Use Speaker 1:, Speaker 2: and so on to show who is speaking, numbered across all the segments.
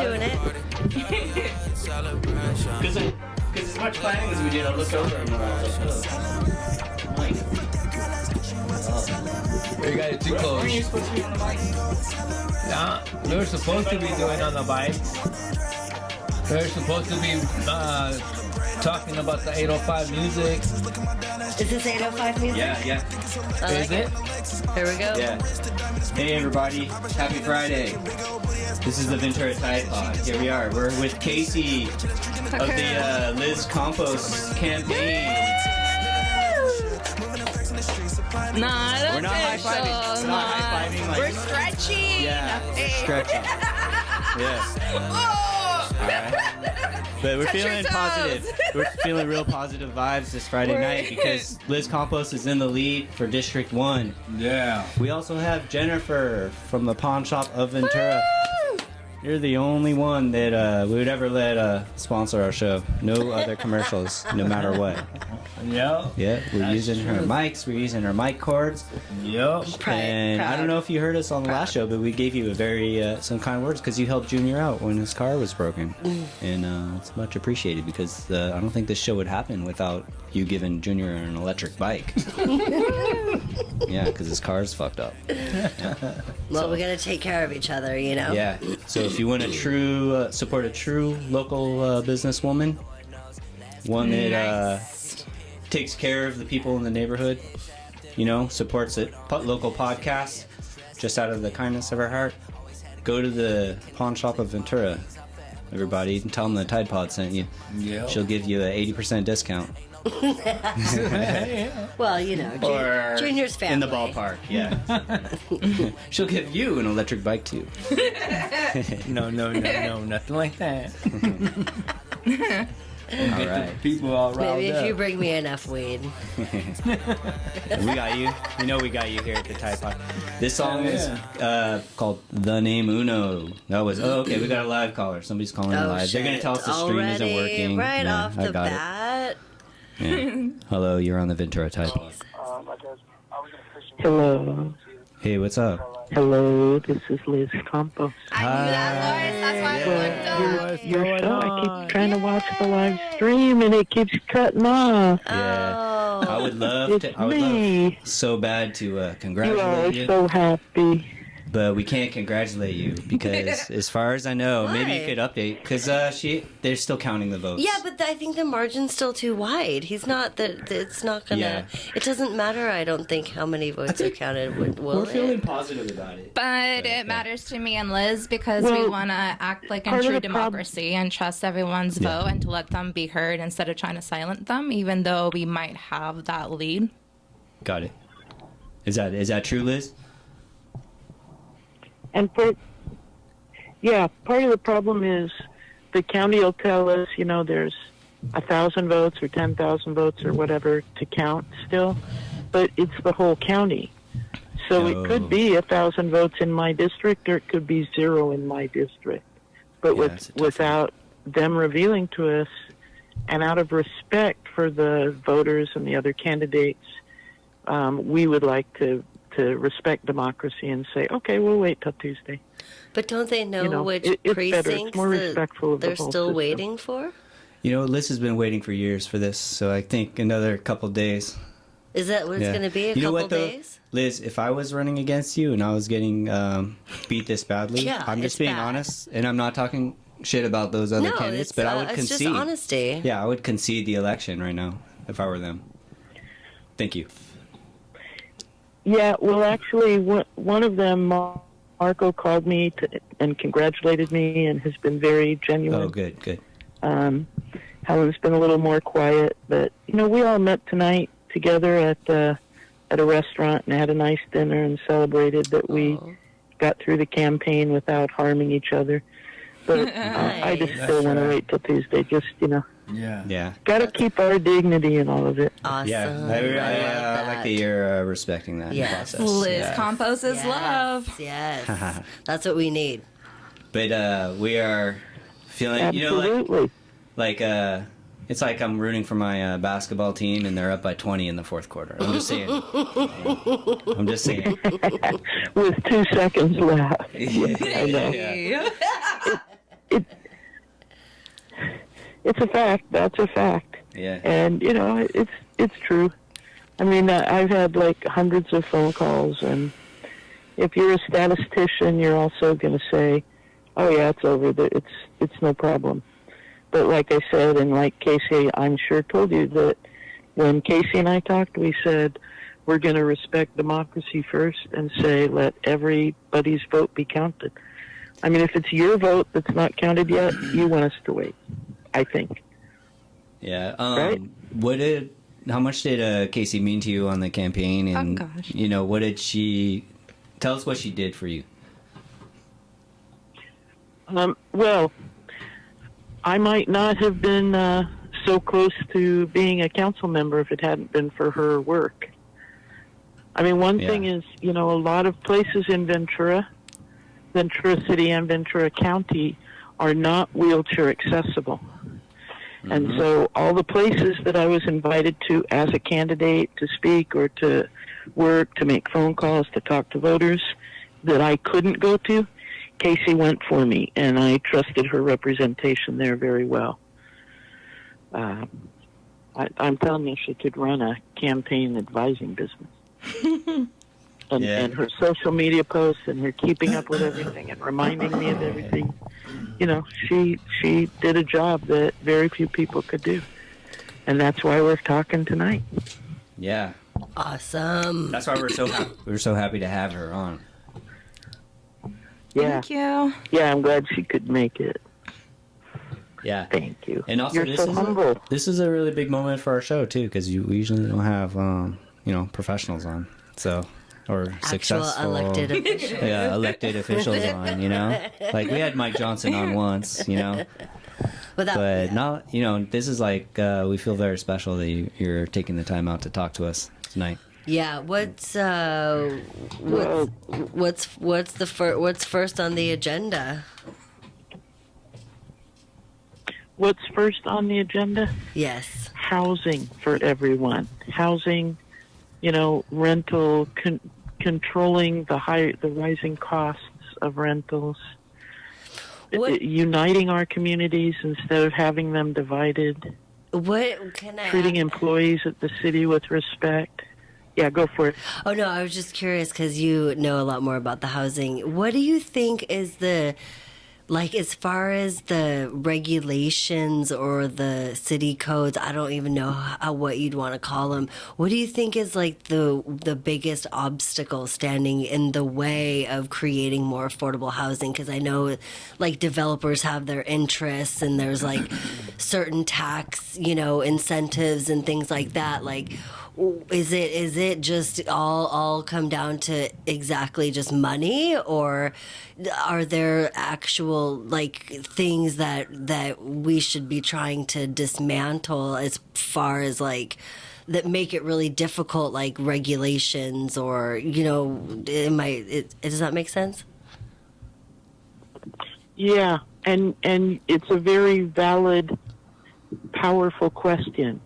Speaker 1: doing it.
Speaker 2: Because as much planning as we did, I looked over and I was like,
Speaker 3: You got it too
Speaker 2: Were
Speaker 3: close.
Speaker 2: you supposed to be on the mic?
Speaker 3: Nah, we were supposed to be doing on the bikes. We were supposed to be talking about the 805 music.
Speaker 1: Is this 805 music?
Speaker 2: Yeah.
Speaker 1: I
Speaker 3: Is
Speaker 1: like
Speaker 3: it?
Speaker 1: Here we go.
Speaker 2: Yeah. Hey everybody, happy Friday. This is the Ventura Tide Pod. Here we are. We're with Casey of the Liz Campos campaign.
Speaker 4: Not
Speaker 2: We're not high-fiving. We're not high-fiving. Like,
Speaker 4: We're stretching.
Speaker 2: yeah,
Speaker 4: Hey.
Speaker 2: stretching. Yeah. All right. But we're
Speaker 4: Touch your
Speaker 2: feeling
Speaker 4: toes.
Speaker 2: positive. We're feeling real positive vibes this Friday night because Liz Campos is in the lead for District 1.
Speaker 3: Yeah.
Speaker 2: We also have Jennifer from the pawn shop of Ventura. You're the only one that we would ever let sponsor our show. No other commercials, no matter what.
Speaker 3: Yep.
Speaker 2: Yeah, we're
Speaker 3: That's
Speaker 2: using her
Speaker 3: true.
Speaker 2: mics, we're using her mic cords.
Speaker 3: Yep.
Speaker 2: And I don't know if you heard us on the last show, but we gave you a very some kind words because you helped Junior out when his car was broken, and it's much appreciated because I don't think this show would happen without you giving Junior an electric bike. Yeah, because his car's fucked up.
Speaker 1: Well, we gotta take care of each other, you know?
Speaker 2: Yeah. So if you want to support a true local businesswoman, one that takes care of the people in the neighborhood, you know, supports a local podcast just out of the kindness of her heart, go to the pawn shop of Ventura, everybody, and tell them the Tide Pod sent you.
Speaker 3: Yep.
Speaker 2: She'll give you an 80% discount.
Speaker 1: Well, you know,
Speaker 2: Or
Speaker 1: Junior's family.
Speaker 2: in the ballpark, yeah. She'll give you an electric bike too.
Speaker 3: No, nothing like that.
Speaker 2: All right.
Speaker 3: People all riled
Speaker 1: Maybe if
Speaker 3: up.
Speaker 1: you bring me enough weed.
Speaker 2: We got you. You know we got you here at the Tide Pod. This song
Speaker 3: Oh,
Speaker 2: is called The Name Uno. That was, okay, we got a live caller. Somebody's calling in live. They're going to tell us the stream isn't
Speaker 1: Already,
Speaker 2: working.
Speaker 1: right
Speaker 2: Yeah,
Speaker 1: off
Speaker 2: I
Speaker 1: the
Speaker 2: got it.
Speaker 1: bat.
Speaker 2: Yeah. Hello, you're on the Ventura Tide Pod.
Speaker 5: Hello.
Speaker 2: Hey, what's up?
Speaker 5: Hello, this is Liz Campos.
Speaker 4: I knew that voice. That's why I looked up.
Speaker 5: Your show, I keep trying to watch the live stream and it keeps cutting off.
Speaker 2: Yeah.
Speaker 1: Oh.
Speaker 2: I would love
Speaker 5: It's
Speaker 2: to. I would love
Speaker 5: me.
Speaker 2: so bad to
Speaker 5: You are
Speaker 2: congratulate you,
Speaker 5: so happy.
Speaker 2: but we can't congratulate you because, as far as I know, maybe you
Speaker 1: Why?
Speaker 2: could update because they're still counting the votes.
Speaker 1: Yeah, but I think the margin's still too wide. He's not that. It's not gonna.
Speaker 2: Yeah.
Speaker 1: It doesn't matter. I don't think how many votes are counted. Will
Speaker 2: we're feeling
Speaker 1: it?
Speaker 2: positive about it.
Speaker 4: But it matters to me and Liz because
Speaker 5: Well,
Speaker 4: we want to act like in
Speaker 5: part of
Speaker 4: true
Speaker 5: the
Speaker 4: democracy and trust everyone's vote and to let them be heard instead of trying to silence them, even though we might have that lead.
Speaker 2: Got it. Is that true, Liz?
Speaker 5: And part of the problem is the county will tell us, you know, there's 1,000 votes or 10,000 votes or whatever to count still, but it's the whole county. So
Speaker 2: Oh.
Speaker 5: it could be 1,000 votes in my district or it could be 0 in my district. But
Speaker 2: Yeah, it's a tough
Speaker 5: without them revealing to us and out of respect for the voters and the other candidates, we would like to respect democracy and say, okay, we'll wait till Tuesday.
Speaker 1: But don't they know,
Speaker 5: You know,
Speaker 1: which
Speaker 5: it's better. It's
Speaker 1: precincts
Speaker 5: more respectful of the
Speaker 1: they're
Speaker 5: whole
Speaker 1: still
Speaker 5: system.
Speaker 1: waiting for?
Speaker 2: You know, Liz has been waiting for years for this, so I think another couple days.
Speaker 1: Is that what it's going to be? A
Speaker 2: You know
Speaker 1: couple
Speaker 2: what, though?
Speaker 1: days?
Speaker 2: Liz, if I was running against you and I was getting beat this badly,
Speaker 1: Yeah,
Speaker 2: I'm just
Speaker 1: it's
Speaker 2: being
Speaker 1: bad.
Speaker 2: honest, and I'm not talking shit about those other
Speaker 1: No,
Speaker 2: candidates,
Speaker 1: it's,
Speaker 2: but I would
Speaker 1: it's
Speaker 2: concede.
Speaker 1: just honesty.
Speaker 2: Yeah, I would concede the election right now if I were them. Thank you.
Speaker 5: Yeah, well, actually, one of them, Marco, called me and congratulated me and has been very genuine.
Speaker 2: Oh, good.
Speaker 5: Helen's been a little more quiet, but, you know, we all met tonight together at a restaurant and had a nice dinner and celebrated that we got through the campaign without harming each other. But I just still want to wait till Tuesday, just, you know.
Speaker 2: Yeah.
Speaker 5: Got to keep our dignity in all of it.
Speaker 1: Awesome.
Speaker 2: Yeah, I like that you're respecting that
Speaker 1: Yes.
Speaker 2: process.
Speaker 4: Liz
Speaker 2: Yeah.
Speaker 4: Campos is love.
Speaker 1: Yes. That's what we need.
Speaker 2: But we are feeling, you know,
Speaker 5: Absolutely.
Speaker 2: like it's like I'm rooting for my basketball team and they're up by 20 in the fourth quarter. I'm just saying. I'm just saying.
Speaker 5: With 2 seconds left.
Speaker 2: Yeah.
Speaker 5: I know. It's a fact. That's a fact.
Speaker 2: Yeah.
Speaker 5: And, you know, it's true. I mean, I've had like hundreds of phone calls, and if you're a statistician, you're also going to say, oh, yeah, it's over. It's no problem. But like I said, and like Casey, I'm sure told you that when Casey and I talked, we said we're going to respect democracy first and say let everybody's vote be counted. I mean, if it's your vote that's not counted yet, you want us to wait, I think.
Speaker 2: Yeah.
Speaker 5: Right?
Speaker 2: How much did Casey mean to you on the campaign? And,
Speaker 4: gosh.
Speaker 2: you know, what did she... Tell us what she did for you.
Speaker 5: Well, I might not have been so close to being a council member if it hadn't been for her work. I mean, one thing is, you know, a lot of places in Ventura City and Ventura County are not wheelchair accessible. Mm-hmm. And so all the places that I was invited to as a candidate to speak or to work, to make phone calls, to talk to voters that I couldn't go to, Casey went for me, and I trusted her representation there very well. I'm telling you, she could run a campaign advising business. And her social media posts and her keeping up with everything and reminding me of everything, you know, she did a job that very few people could do. And that's why we're talking tonight.
Speaker 2: Yeah.
Speaker 1: Awesome.
Speaker 2: That's why we're so happy to have her on.
Speaker 5: Yeah.
Speaker 4: Thank you.
Speaker 5: Yeah, I'm glad she could make it.
Speaker 2: Yeah.
Speaker 5: Thank you.
Speaker 2: And also,
Speaker 5: You're so humble.
Speaker 2: This is a really big moment for our show, too, because we usually don't have, you know, professionals on. So, or successful
Speaker 1: elected officials.
Speaker 2: Yeah, elected officials on, you know? Like, we had Mike Johnson on once, you know? But not, you know, this is like, we feel very special that you're taking the time out to talk to us tonight.
Speaker 1: Yeah, what's first on the agenda?
Speaker 5: What's first on the agenda?
Speaker 1: Yes.
Speaker 5: Housing for everyone. Housing, you know, rental, controlling the rising costs of rentals. Uniting our communities instead of having them divided.
Speaker 1: What can I
Speaker 5: treating employees at the city with respect. Yeah, go for it.
Speaker 1: Oh, no, I was just curious because you know a lot more about the housing. What do you think is as far as the regulations or the city codes, I don't even know what you'd want to call them. What do you think is like the biggest obstacle standing in the way of creating more affordable housing? Because I know like developers have their interests and there's like certain tax, you know, incentives and things like that. Like, is it just all come down to exactly just money, or are there actual like things that we should be trying to dismantle as far as like that make it really difficult, like regulations, or, you know, does that make sense?
Speaker 5: Yeah, and it's a very valid, powerful question.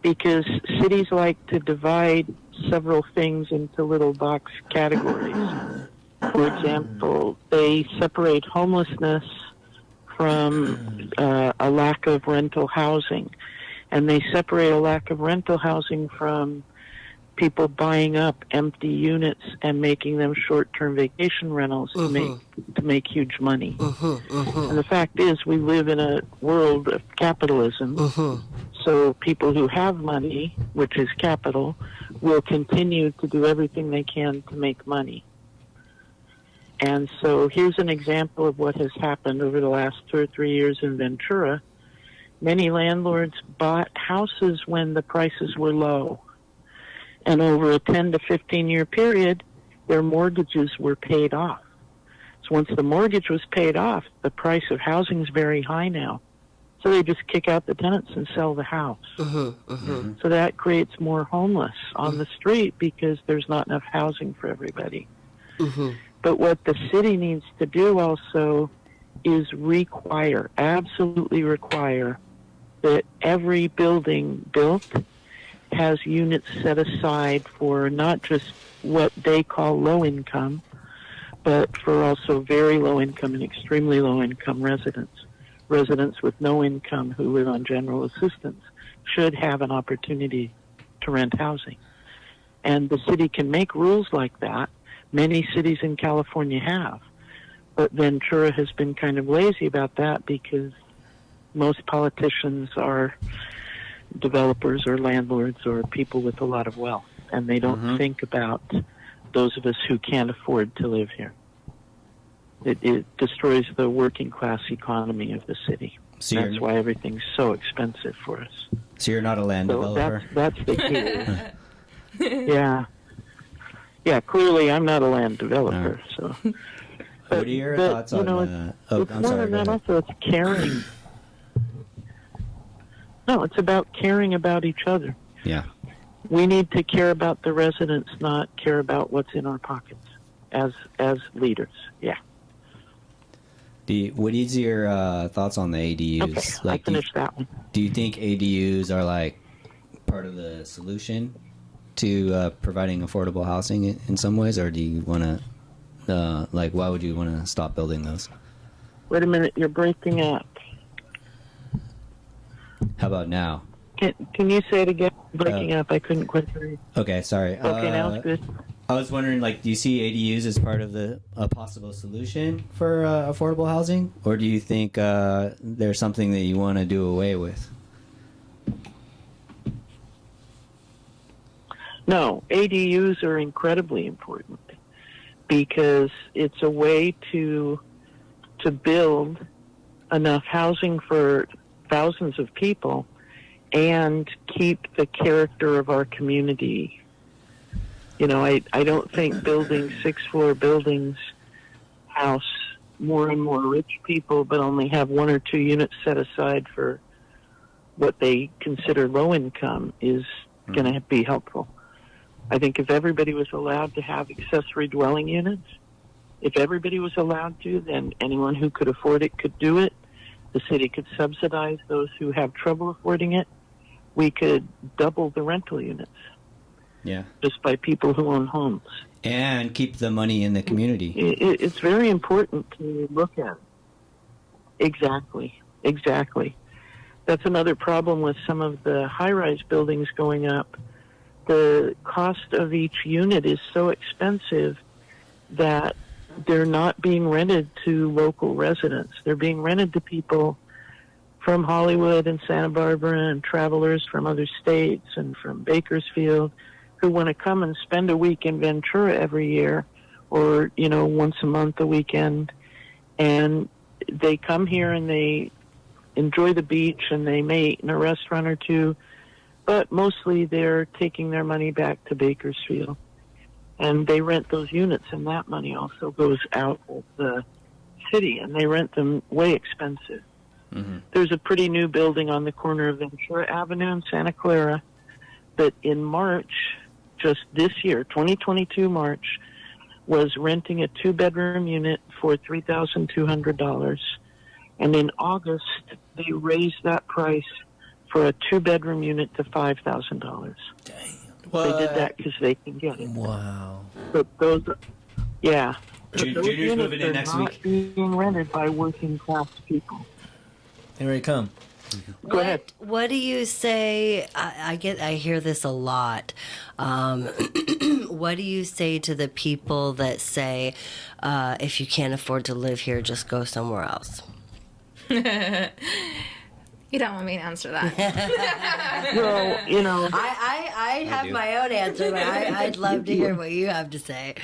Speaker 5: Because cities like to divide several things into little box categories. For example, they separate homelessness from a lack of rental housing. And they separate a lack of rental housing from people buying up empty units and making them short-term vacation rentals to make huge money. And the fact is, we live in a world of capitalism. So people who have money, which is capital, will continue to do everything they can to make money. And so here's an example of what has happened over the last 2 or 3 years in Ventura. Many landlords bought houses when the prices were low. And over a 10 to 15-year period, their mortgages were paid off. So once the mortgage was paid off, the price of housing is very high now. So they just kick out the tenants and sell the house. So that creates more homeless on the street because there's not enough housing for everybody. But what the city needs to do also is absolutely require, that every building built has units set aside for not just what they call low income, but for also very low income and extremely low income residents. residents with no income who live on general assistance should have an opportunity to rent housing. And the city can make rules like that. Many cities in California have. But Ventura has been kind of lazy about that because most politicians are developers or landlords or people with a lot of wealth, and they don't think about those of us who can't afford to live here. It destroys the working class economy of the city.
Speaker 2: So
Speaker 5: that's why everything's so expensive for us.
Speaker 2: So you're not a land developer?
Speaker 5: That's the key. Yeah, clearly I'm not a land developer. So.
Speaker 2: What are your thoughts on
Speaker 5: it's
Speaker 2: I'm
Speaker 5: more
Speaker 2: sorry.
Speaker 5: than that. Also, it's caring. No, it's about caring about each other.
Speaker 2: Yeah.
Speaker 5: We need to care about the residents, not care about what's in our pockets as leaders. Yeah.
Speaker 2: What is your thoughts on the ADUs?
Speaker 5: Okay, I finished that one.
Speaker 2: Do you think ADUs are like part of the solution to providing affordable housing in some ways, or do you want to, why would you want to stop building those?
Speaker 5: Wait a minute, you're breaking up.
Speaker 2: How about now?
Speaker 5: Can you say it again? Breaking up, I couldn't quite hear you.
Speaker 2: Okay, sorry.
Speaker 5: Okay, now it's good.
Speaker 2: I was wondering, do you see ADUs as part of a possible solution for affordable housing, or do you think there's something that you want to do away with?
Speaker 5: No, ADUs are incredibly important because it's a way to build enough housing for thousands of people and keep the character of our community. I don't think building 6-floor buildings house more and more rich people, but only have 1 or 2 units set aside for what they consider low income is going to be helpful. I think if everybody was allowed to have accessory dwelling units, if everybody was allowed to, then anyone who could afford it could do it. The city could subsidize those who have trouble affording it. We could double the rental units.
Speaker 2: Yeah. Just
Speaker 5: by people who own homes.
Speaker 2: And keep the money in the community.
Speaker 5: It's very important to look at. Exactly. That's another problem with some of the high-rise buildings going up. The cost of each unit is so expensive that they're not being rented to local residents. They're being rented to people from Hollywood and Santa Barbara and travelers from other states and from Bakersfield who want to come and spend a week in Ventura every year or, once a month, a weekend. And they come here and they enjoy the beach and they may eat in a restaurant or two, but mostly they're taking their money back to Bakersfield. And they rent those units, and that money also goes out of the city, and they rent them way expensive. Mm-hmm. There's a pretty new building on the corner of Ventura Avenue in Santa Clara that in March, just this year, 2022 March, was renting a 2-bedroom unit for $3,200. And in August, they raised that price for a 2-bedroom unit to $5,000.
Speaker 3: Damn.
Speaker 5: They did that because they can get it.
Speaker 3: Wow.
Speaker 5: But those, yeah.
Speaker 2: Junior's moving in next week.
Speaker 5: Being rented by working class people.
Speaker 3: Here they come.
Speaker 5: Go ahead.
Speaker 1: What do you say? I hear this a lot. What do you say to the people that say, if you can't afford to live here, just go somewhere else?
Speaker 4: You don't want me to answer that.
Speaker 5: Well,
Speaker 1: I have my own answer, but I'd love to hear what you have to say.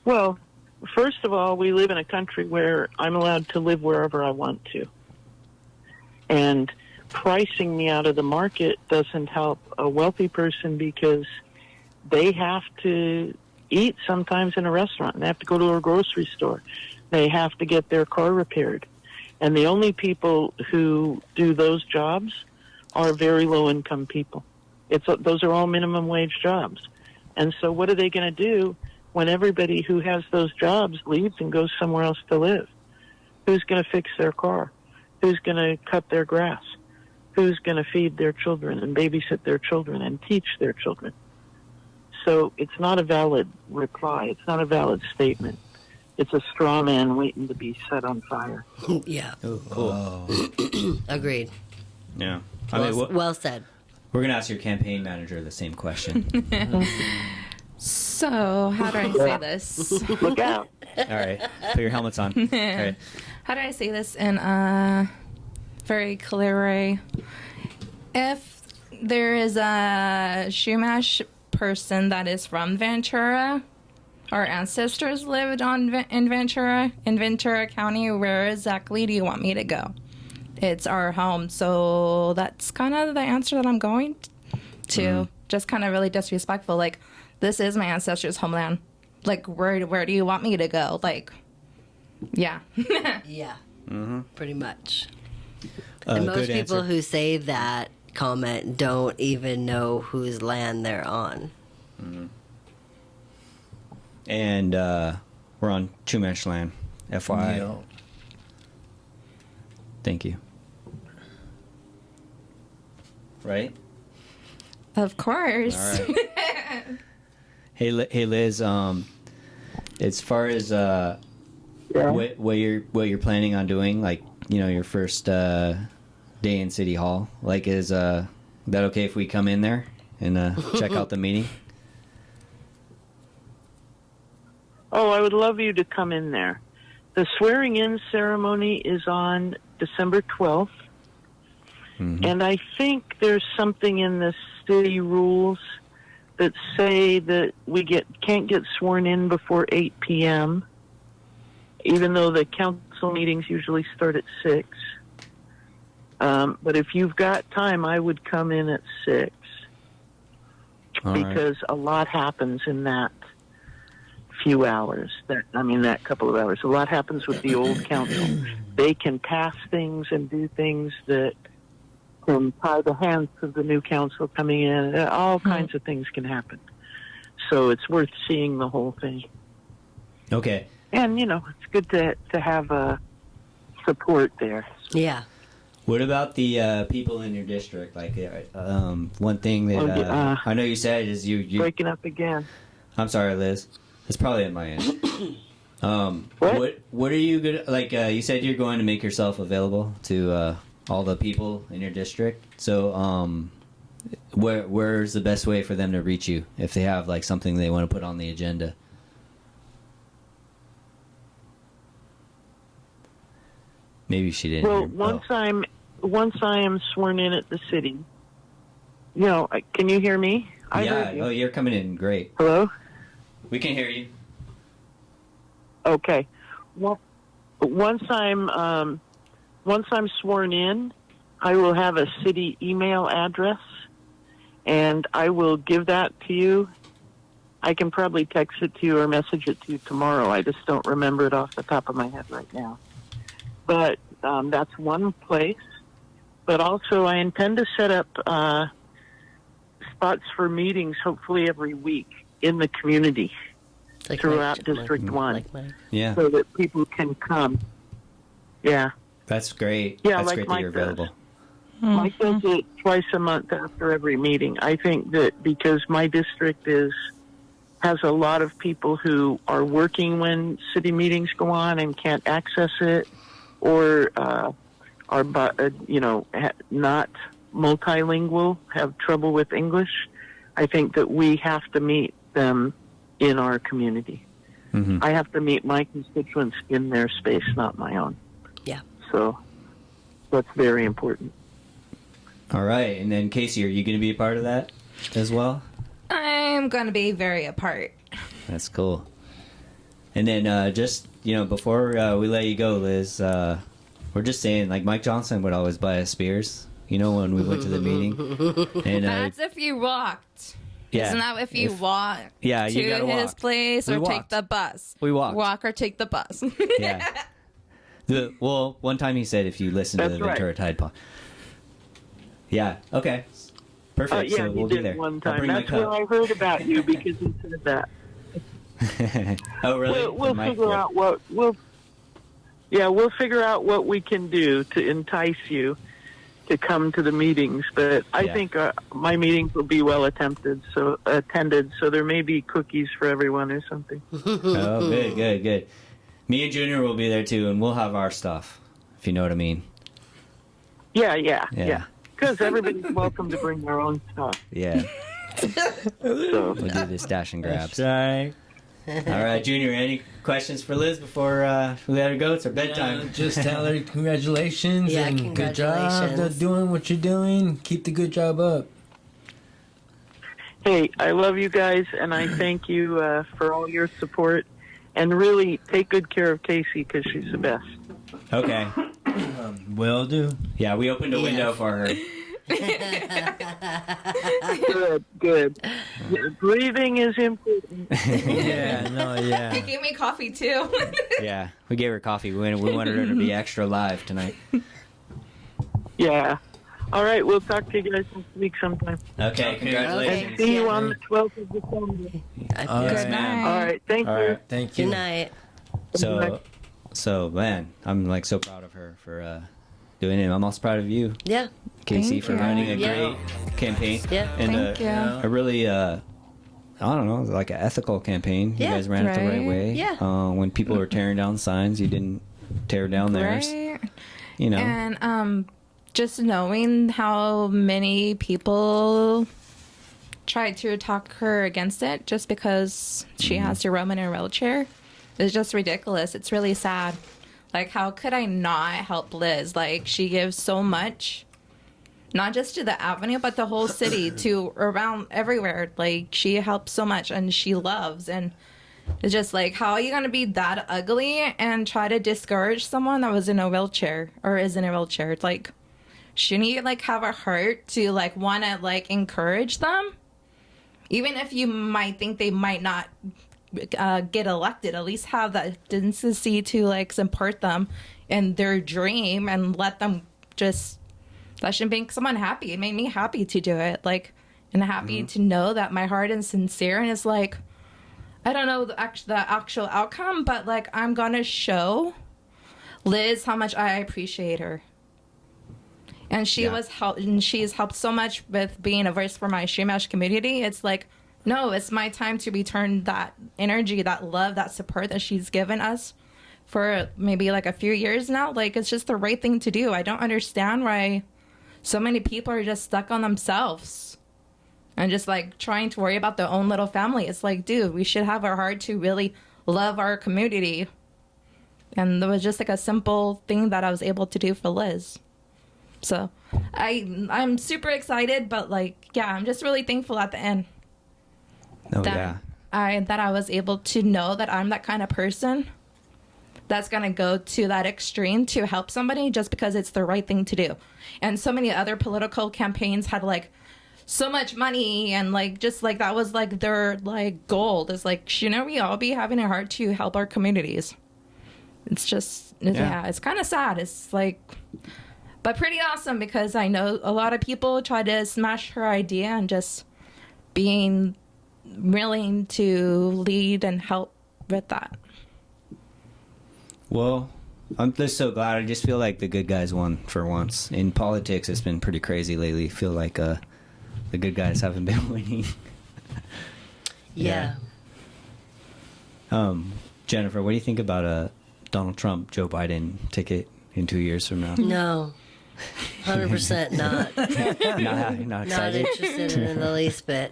Speaker 5: Well, first of all, we live in a country where I'm allowed to live wherever I want to. And pricing me out of the market doesn't help a wealthy person because they have to eat sometimes in a restaurant and they have to go to a grocery store. They have to get their car repaired. And the only people who do those jobs are very low-income people. Those are all minimum wage jobs. And so what are they going to do when everybody who has those jobs leaves and goes somewhere else to live? Who's going to fix their car? Who's going to cut their grass? Who's going to feed their children and babysit their children and teach their children? So it's not a valid reply. It's not a valid statement it's a straw man waiting to be set on fire.
Speaker 1: Yeah.
Speaker 2: Oh, cool.
Speaker 1: Agreed.
Speaker 2: Yeah.
Speaker 1: Well said.
Speaker 2: We're gonna ask your campaign manager the same question.
Speaker 4: So, how do I say this?
Speaker 5: Look out.
Speaker 2: All right, put your helmets on. All right.
Speaker 4: How do I say this in a very clear way? If there is a Shumash person that is from Ventura, our ancestors lived in Ventura County, where exactly do you want me to go? It's our home. So that's kind of the answer that I'm going to. Just kind of really disrespectful. Like, this is my ancestors' homeland. Like, where do you want me to go? Like, yeah.
Speaker 1: Yeah. Pretty much.
Speaker 2: Good
Speaker 1: And most people
Speaker 2: answer.
Speaker 1: who say that comment don't even know whose land they're on.
Speaker 2: And we're on Chumash land, FYI.
Speaker 3: Yeah.
Speaker 2: Thank you. Right?
Speaker 4: Of course.
Speaker 2: All right. Hey, Liz. As far as what you're planning on doing, like, you know, your first day in City Hall, like, is that okay if we come in there and check out the meeting?
Speaker 5: Oh, I would love you to come in there. The swearing-in ceremony is on December 12th. And I think there's something in the city rules that say that we can't get sworn in before 8 p.m., even though the council meetings usually start at 6. But if you've got time, I would come in at 6
Speaker 2: All right.
Speaker 5: because a lot happens in that few hours. That couple of hours. A lot happens with the old council. They can pass things and do things that can tie the hands of the new council coming in. All kinds of things can happen. So it's worth seeing the whole thing.
Speaker 2: Okay.
Speaker 5: And, you know, it's good to have support there.
Speaker 1: Yeah.
Speaker 2: What about the people in your district? Like, one thing that I know you said is you
Speaker 5: Breaking up again.
Speaker 2: I'm sorry, Liz. It's probably at my end. What are you gonna like? You said you're going to make yourself available to all the people in your district. So, where's the best way for them to reach you if they have like something they want to put on the agenda? Maybe she didn't.
Speaker 5: Well,
Speaker 2: hear.
Speaker 5: once I am sworn in at the city. You know, can you hear me? I
Speaker 2: Yeah.
Speaker 5: heard you.
Speaker 2: Oh, you're coming in great.
Speaker 5: Hello.
Speaker 2: We can hear you.
Speaker 5: Okay. Well, once I'm sworn in, I will have a city email address, and I will give that to you. I can probably text it to you or message it to you tomorrow. I just don't remember it off the top of my head right now. But that's one place. But also, I intend to set up spots for meetings, hopefully every week, in the community throughout District 1,
Speaker 2: Yeah.
Speaker 5: so that people can come. Yeah.
Speaker 2: That's great.
Speaker 5: Yeah,
Speaker 2: That's
Speaker 5: like
Speaker 2: great that
Speaker 5: Mike
Speaker 2: you're
Speaker 5: does.
Speaker 2: available.
Speaker 5: Mike does it twice a month after every meeting. I think that because my district has a lot of people who are working when city meetings go on and can't access it, or are not multilingual, have trouble with English. I think that we have to meet them in our community. I have to meet my constituents in their space, not my own.
Speaker 1: Yeah.
Speaker 5: So that's very important.
Speaker 2: All right, and then Casey, are you going to be a part of that as well?
Speaker 4: I'm going to be very apart.
Speaker 2: That's cool. And then just, before we let you go, Liz, we're just saying, like, Mike Johnson would always buy us beers, when we went to the meeting. And
Speaker 4: That's if you walked.
Speaker 2: yeah,
Speaker 4: Isn't that if you walk
Speaker 2: yeah,
Speaker 4: to
Speaker 2: you gotta
Speaker 4: his
Speaker 2: walk.
Speaker 4: place
Speaker 2: We
Speaker 4: or take
Speaker 2: walked.
Speaker 4: the bus?
Speaker 2: We walked.
Speaker 4: Walk or take the bus.
Speaker 2: Yeah. One time he said if you listen to
Speaker 5: That's
Speaker 2: the
Speaker 5: right.
Speaker 2: Ventura Tide Pod. Yeah, okay. Perfect,
Speaker 5: Yeah,
Speaker 2: so
Speaker 5: you
Speaker 2: we'll be
Speaker 5: did
Speaker 2: there.
Speaker 5: one
Speaker 2: I'll
Speaker 5: time.
Speaker 2: bring my
Speaker 5: That's where
Speaker 2: cup.
Speaker 5: I heard about you, because you said that.
Speaker 2: Oh, really?
Speaker 5: We'll
Speaker 2: Mike?
Speaker 5: figure out what we'll figure out what we can do to entice you to come to the meetings. But I
Speaker 2: Yeah.
Speaker 5: think my meetings will be well attended. So there may be cookies for everyone or something.
Speaker 2: Oh, good. Me and Junior will be there too, and we'll have our stuff, if you know what I mean.
Speaker 5: Yeah.
Speaker 2: Yeah.
Speaker 5: Because everybody's welcome to bring their own stuff.
Speaker 2: Yeah.
Speaker 5: So
Speaker 2: We'll do the stash and grabs.
Speaker 3: That's right.
Speaker 2: All right, Junior, any questions for Liz before we let her go? It's her bedtime.
Speaker 3: Just tell her congratulations
Speaker 1: Yeah,
Speaker 3: and good job
Speaker 1: congratulations.
Speaker 3: doing what you're doing. Keep the good job up.
Speaker 5: hey, I love you guys, and I thank you for all your support. And really, take good care of Casey because she's the best.
Speaker 2: Okay.
Speaker 3: Will do.
Speaker 2: Yeah, we opened a window
Speaker 1: Yes.
Speaker 2: for her.
Speaker 5: Good. Breathing is important.
Speaker 3: Yeah.
Speaker 4: He gave me coffee too.
Speaker 2: Yeah, we gave her coffee. We wanted her to be extra live tonight.
Speaker 5: Yeah. All right, we'll talk to you guys next week sometime.
Speaker 2: Okay,
Speaker 5: And
Speaker 2: congratulations.
Speaker 5: see you on the 12th of December.
Speaker 3: All
Speaker 4: Good
Speaker 3: right.
Speaker 4: night.
Speaker 5: All right, thank
Speaker 2: All
Speaker 5: you.
Speaker 2: right.
Speaker 3: Thank you.
Speaker 1: Good night.
Speaker 2: So man, I'm like so proud of her for doing it. I'm also proud of you,
Speaker 1: Yeah.
Speaker 2: Casey,
Speaker 4: Thank
Speaker 2: for
Speaker 4: you.
Speaker 2: running a
Speaker 1: Yeah.
Speaker 2: great campaign.
Speaker 1: Yeah.
Speaker 2: And
Speaker 4: Thank you.
Speaker 2: a really I don't know, like an ethical campaign. You
Speaker 1: Yeah.
Speaker 2: guys ran it the right
Speaker 4: Right.
Speaker 2: way.
Speaker 1: Yeah.
Speaker 2: When people were tearing down signs, you didn't tear down theirs.
Speaker 4: Right.
Speaker 2: You know.
Speaker 4: And just knowing how many people tried to talk her against it just because she has to roam in a wheelchair is just ridiculous. It's really sad. Like, how could I not help Liz? Like, she gives so much, not just to the avenue, but the whole city, to around everywhere. Like, she helps so much and she loves. And it's just like, how are you going to be that ugly and try to discourage someone that was in a wheelchair or is in a wheelchair? It's like, shouldn't you like have a heart to like want to like encourage them? Even if you might think they might not get elected, at least have that decency to like support them in their dream and let them just, that should make someone happy. It made me happy to do it. Like, and happy to know that my heart is sincere and it's like, I don't know the actual outcome, but like I'm gonna show Liz how much I appreciate her. And she she's helped so much with being a voice for my Shumash community. It's like, no, it's my time to return that energy, that love, that support that she's given us for maybe like a few years now. Like, it's just the right thing to do. I don't understand why so many people are just stuck on themselves and just like trying to worry about their own little family. It's like, dude, we should have our heart to really love our community. And there was just like a simple thing that I was able to do for Liz. So I'm super excited, but like, yeah, I'm just really thankful at the end that I was able to know that I'm that kind of person that's going to go to that extreme to help somebody just because it's the right thing to do. And so many other political campaigns had like so much money and like just like that was like their like goal. It's like, shouldn't we all be having a heart to help our communities? It's just, yeah, it's kind of sad. It's like, but pretty awesome because I know a lot of people try to smash her idea and just being willing to lead and help with that.
Speaker 2: Well, I'm just so glad. I just feel like the good guys won for once. In politics, it's been pretty crazy lately. I feel like the good guys haven't been winning.
Speaker 1: Yeah.
Speaker 2: Jennifer, what do you think about a Donald Trump, Joe Biden ticket in 2 years from now?
Speaker 1: No. 100% not.
Speaker 2: Not
Speaker 1: Not
Speaker 2: excited?
Speaker 1: interested in the least bit.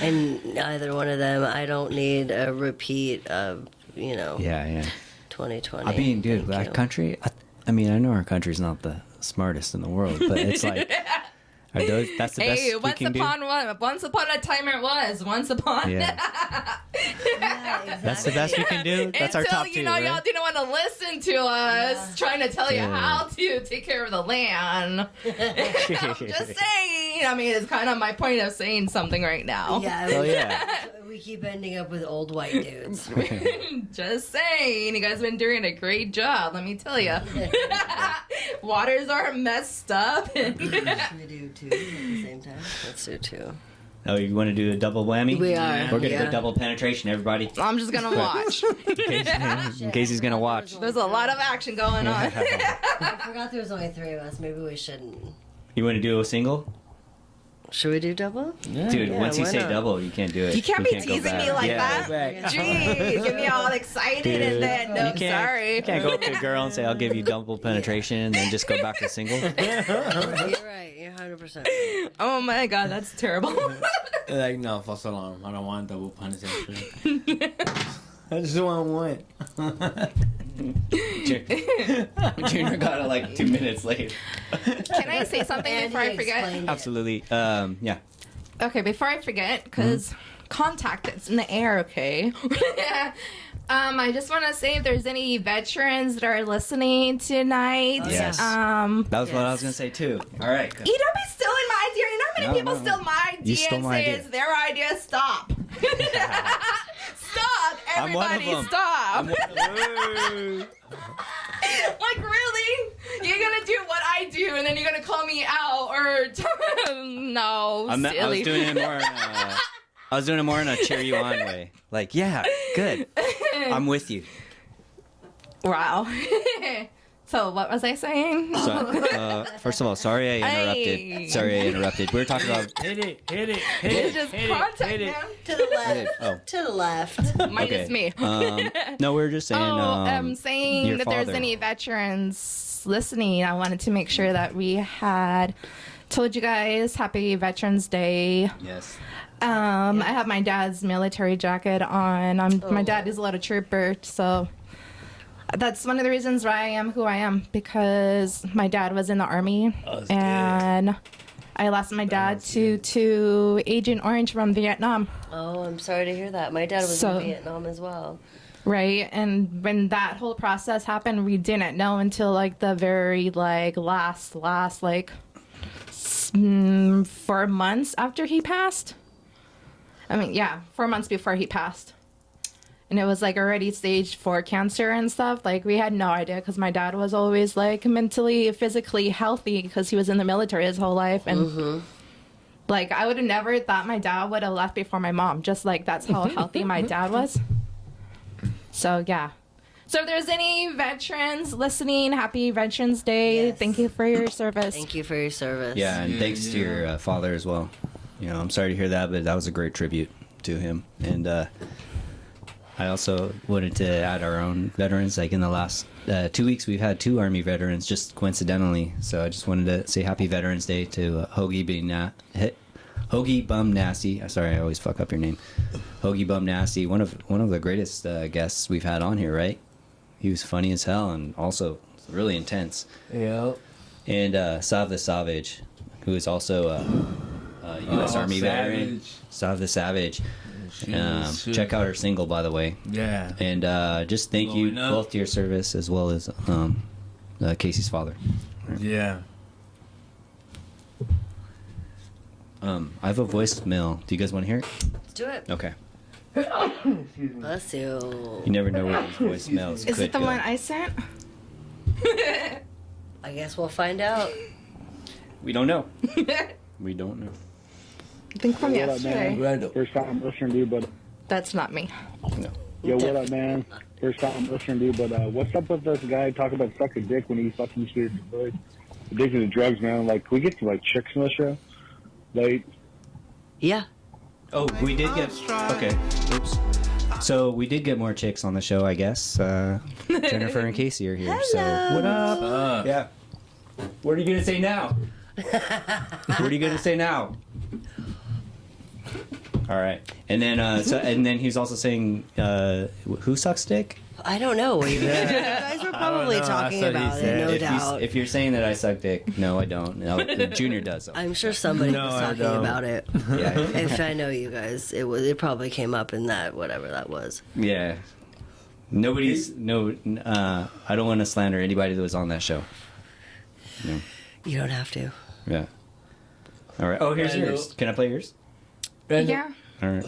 Speaker 1: And either one of them. I don't need a repeat of,
Speaker 2: Yeah.
Speaker 1: 2020.
Speaker 2: I mean, dude,
Speaker 1: Thank
Speaker 2: our
Speaker 1: you.
Speaker 2: country, I know our country's not the smartest in the world, but it's like, that's the best we can do?
Speaker 4: Once upon a time it was. Once upon.
Speaker 2: Yeah.
Speaker 1: Yeah, exactly.
Speaker 2: That's the best we can do. That's our top two,
Speaker 4: y'all
Speaker 2: right?
Speaker 4: didn't want to listen to us trying to tell you
Speaker 2: Yeah.
Speaker 4: how to take care of the land. I'm just saying. I mean, it's kind of my point of saying something right now.
Speaker 1: Yeah,
Speaker 2: Oh, yeah.
Speaker 1: we keep ending up with old white dudes.
Speaker 4: Just saying. You guys have been doing a great job, let me tell you. Waters are messed up.
Speaker 1: We do too at the same time. That's true too.
Speaker 2: Oh, you want to do a double whammy?
Speaker 1: We are.
Speaker 2: We're going to
Speaker 1: Yeah.
Speaker 2: go double penetration, everybody.
Speaker 4: I'm just going to watch.
Speaker 2: In case he's going to watch.
Speaker 4: There's a lot of action going on.
Speaker 1: I forgot there was only 3 of us. Maybe we shouldn't.
Speaker 2: You want to do a single?
Speaker 1: Should we do double?
Speaker 2: Dude,
Speaker 1: Yeah,
Speaker 2: once you
Speaker 1: why
Speaker 2: say
Speaker 1: not?
Speaker 2: double, you can't do it.
Speaker 4: You can't
Speaker 2: We
Speaker 4: be
Speaker 2: go
Speaker 4: teasing
Speaker 2: back.
Speaker 4: me like
Speaker 2: Yeah.
Speaker 4: that. Jeez, get me all excited and then, no,
Speaker 2: You can't,
Speaker 4: sorry.
Speaker 2: You can't go up to a girl and say, I'll give you double penetration and then just go back to single.
Speaker 1: You're right. You're 100% right.
Speaker 4: Oh my god, that's terrible.
Speaker 6: Like, no, false alarm. I don't want double penetration. I just want one.
Speaker 2: Junior got it like 2 minutes late.
Speaker 4: Can I say something
Speaker 1: And
Speaker 4: before
Speaker 1: he
Speaker 4: I forget?
Speaker 1: explained it.
Speaker 2: Absolutely. Yeah.
Speaker 4: Okay, before I forget, because contact is in the air, okay? I just want to say if there's any veterans that are listening tonight.
Speaker 2: Yes. That was what I was going to say too. All right.
Speaker 4: You don't be stealing my idea. You know how many people steal my idea
Speaker 2: You stole
Speaker 4: and
Speaker 2: my
Speaker 4: say
Speaker 2: idea.
Speaker 4: it's their idea? Stop. Stop.
Speaker 2: I'm one of
Speaker 4: Everybody
Speaker 2: them.
Speaker 4: stop. Like, really? You're going to do what I do and then you're going to call me out or... No,
Speaker 2: I
Speaker 4: silly.
Speaker 2: was doing it more in a, I was doing it more in a cheer you on way. Like, yeah, good. I'm with you.
Speaker 4: Wow. So what was I saying?
Speaker 2: So, first of all, sorry I interrupted.
Speaker 4: Hey.
Speaker 2: Sorry I interrupted. We were talking about.
Speaker 6: Hit it.
Speaker 4: It's just contact, man.
Speaker 1: To the left.
Speaker 2: Oh.
Speaker 1: To the left.
Speaker 4: Minus me.
Speaker 2: No, we were just saying.
Speaker 4: I'm saying
Speaker 2: your
Speaker 4: that there's
Speaker 2: father.
Speaker 4: any veterans listening. I wanted to make sure that we had told you guys Happy Veterans Day.
Speaker 2: Yes.
Speaker 4: I have my dad's military jacket on. My dad is a little trooper, so that's one of the reasons why I am who I am, because my dad was in the Army, and I lost my dad to Agent Orange from Vietnam.
Speaker 1: Oh, I'm sorry to hear that. My dad was
Speaker 4: So-
Speaker 1: in Vietnam as well.
Speaker 4: Right, and when that whole process happened, we didn't know until like the very last 4 months after he passed. 4 months before he passed, and it was like already stage 4 cancer and stuff. Like, we had no idea because my dad was always like mentally, physically healthy because he was in the military his whole life, and like I would have never thought my dad would have left before my mom. Just like that's how healthy my dad was. So, yeah. So if there's any veterans listening, Happy Veterans Day.
Speaker 1: Yes.
Speaker 4: Thank you for your service.
Speaker 1: Thank you for your service.
Speaker 2: Yeah, and thanks to your father as well. You know, I'm sorry to hear that, but that was a great tribute to him. And I also wanted to add our own veterans. Like in the last 2 weeks, we've had 2 Army veterans, just coincidentally. So I just wanted to say Happy Veterans Day to Hoagie Bum Nasty. Sorry, I always fuck up your name. Hoagie Bum Nasty, one of the greatest guests we've had on here, right? He was funny as hell and also really intense.
Speaker 6: Yep.
Speaker 2: And Sav the Savage, who is also a U.S. Army veteran. Sav the Savage. Check out her single, by the way.
Speaker 6: Yeah.
Speaker 2: And just thank you
Speaker 6: Blowing up.
Speaker 2: both to your service as well as Casey's father.
Speaker 6: Yeah.
Speaker 2: I have a voicemail. Do you guys want to hear it?
Speaker 1: Let's do it.
Speaker 2: Okay.
Speaker 1: Bless you.
Speaker 2: You never know where these voicemails could
Speaker 4: Is it the
Speaker 2: go.
Speaker 4: one I sent?
Speaker 1: I guess we'll find out.
Speaker 2: We don't know. We don't know.
Speaker 4: I think from
Speaker 7: What up,
Speaker 4: yesterday.
Speaker 7: man?
Speaker 6: Randall.
Speaker 7: First time listening to you, but
Speaker 4: That's not me.
Speaker 2: No.
Speaker 7: yo, what up, man? First time listening to you, but what's up with this guy talking about sucking dick when he fucking used to be addicted to drugs, man? Like, can we get to like chicks on the show? Like,
Speaker 1: Yeah.
Speaker 2: Oh, we did get. Okay. Oops. So we did get more chicks on the show, I guess. Jennifer and Casey are here. So what up? Yeah. What are you gonna say now? What are you gonna say now? All right. And then and then he's also saying who sucks dick?
Speaker 1: I don't know. You guys were probably
Speaker 6: know.
Speaker 1: talking
Speaker 6: That's what he
Speaker 1: about it,
Speaker 6: said.
Speaker 1: no
Speaker 2: if,
Speaker 1: doubt.
Speaker 2: if you're saying that I suck dick, no, I don't. No, Junior does. Though.
Speaker 1: I'm sure somebody
Speaker 6: No,
Speaker 1: was
Speaker 6: I
Speaker 1: talking
Speaker 6: don't.
Speaker 1: about it.
Speaker 2: Yeah.
Speaker 1: If I know you guys, it probably came up in that whatever that was.
Speaker 2: Yeah. Nobody's no. I don't want to slander anybody that was on that show. No.
Speaker 1: You don't have to.
Speaker 2: Yeah. All right. Oh, here's
Speaker 6: Randall.
Speaker 2: yours. Can I play yours?
Speaker 6: Randall.
Speaker 4: Yeah.
Speaker 2: All right.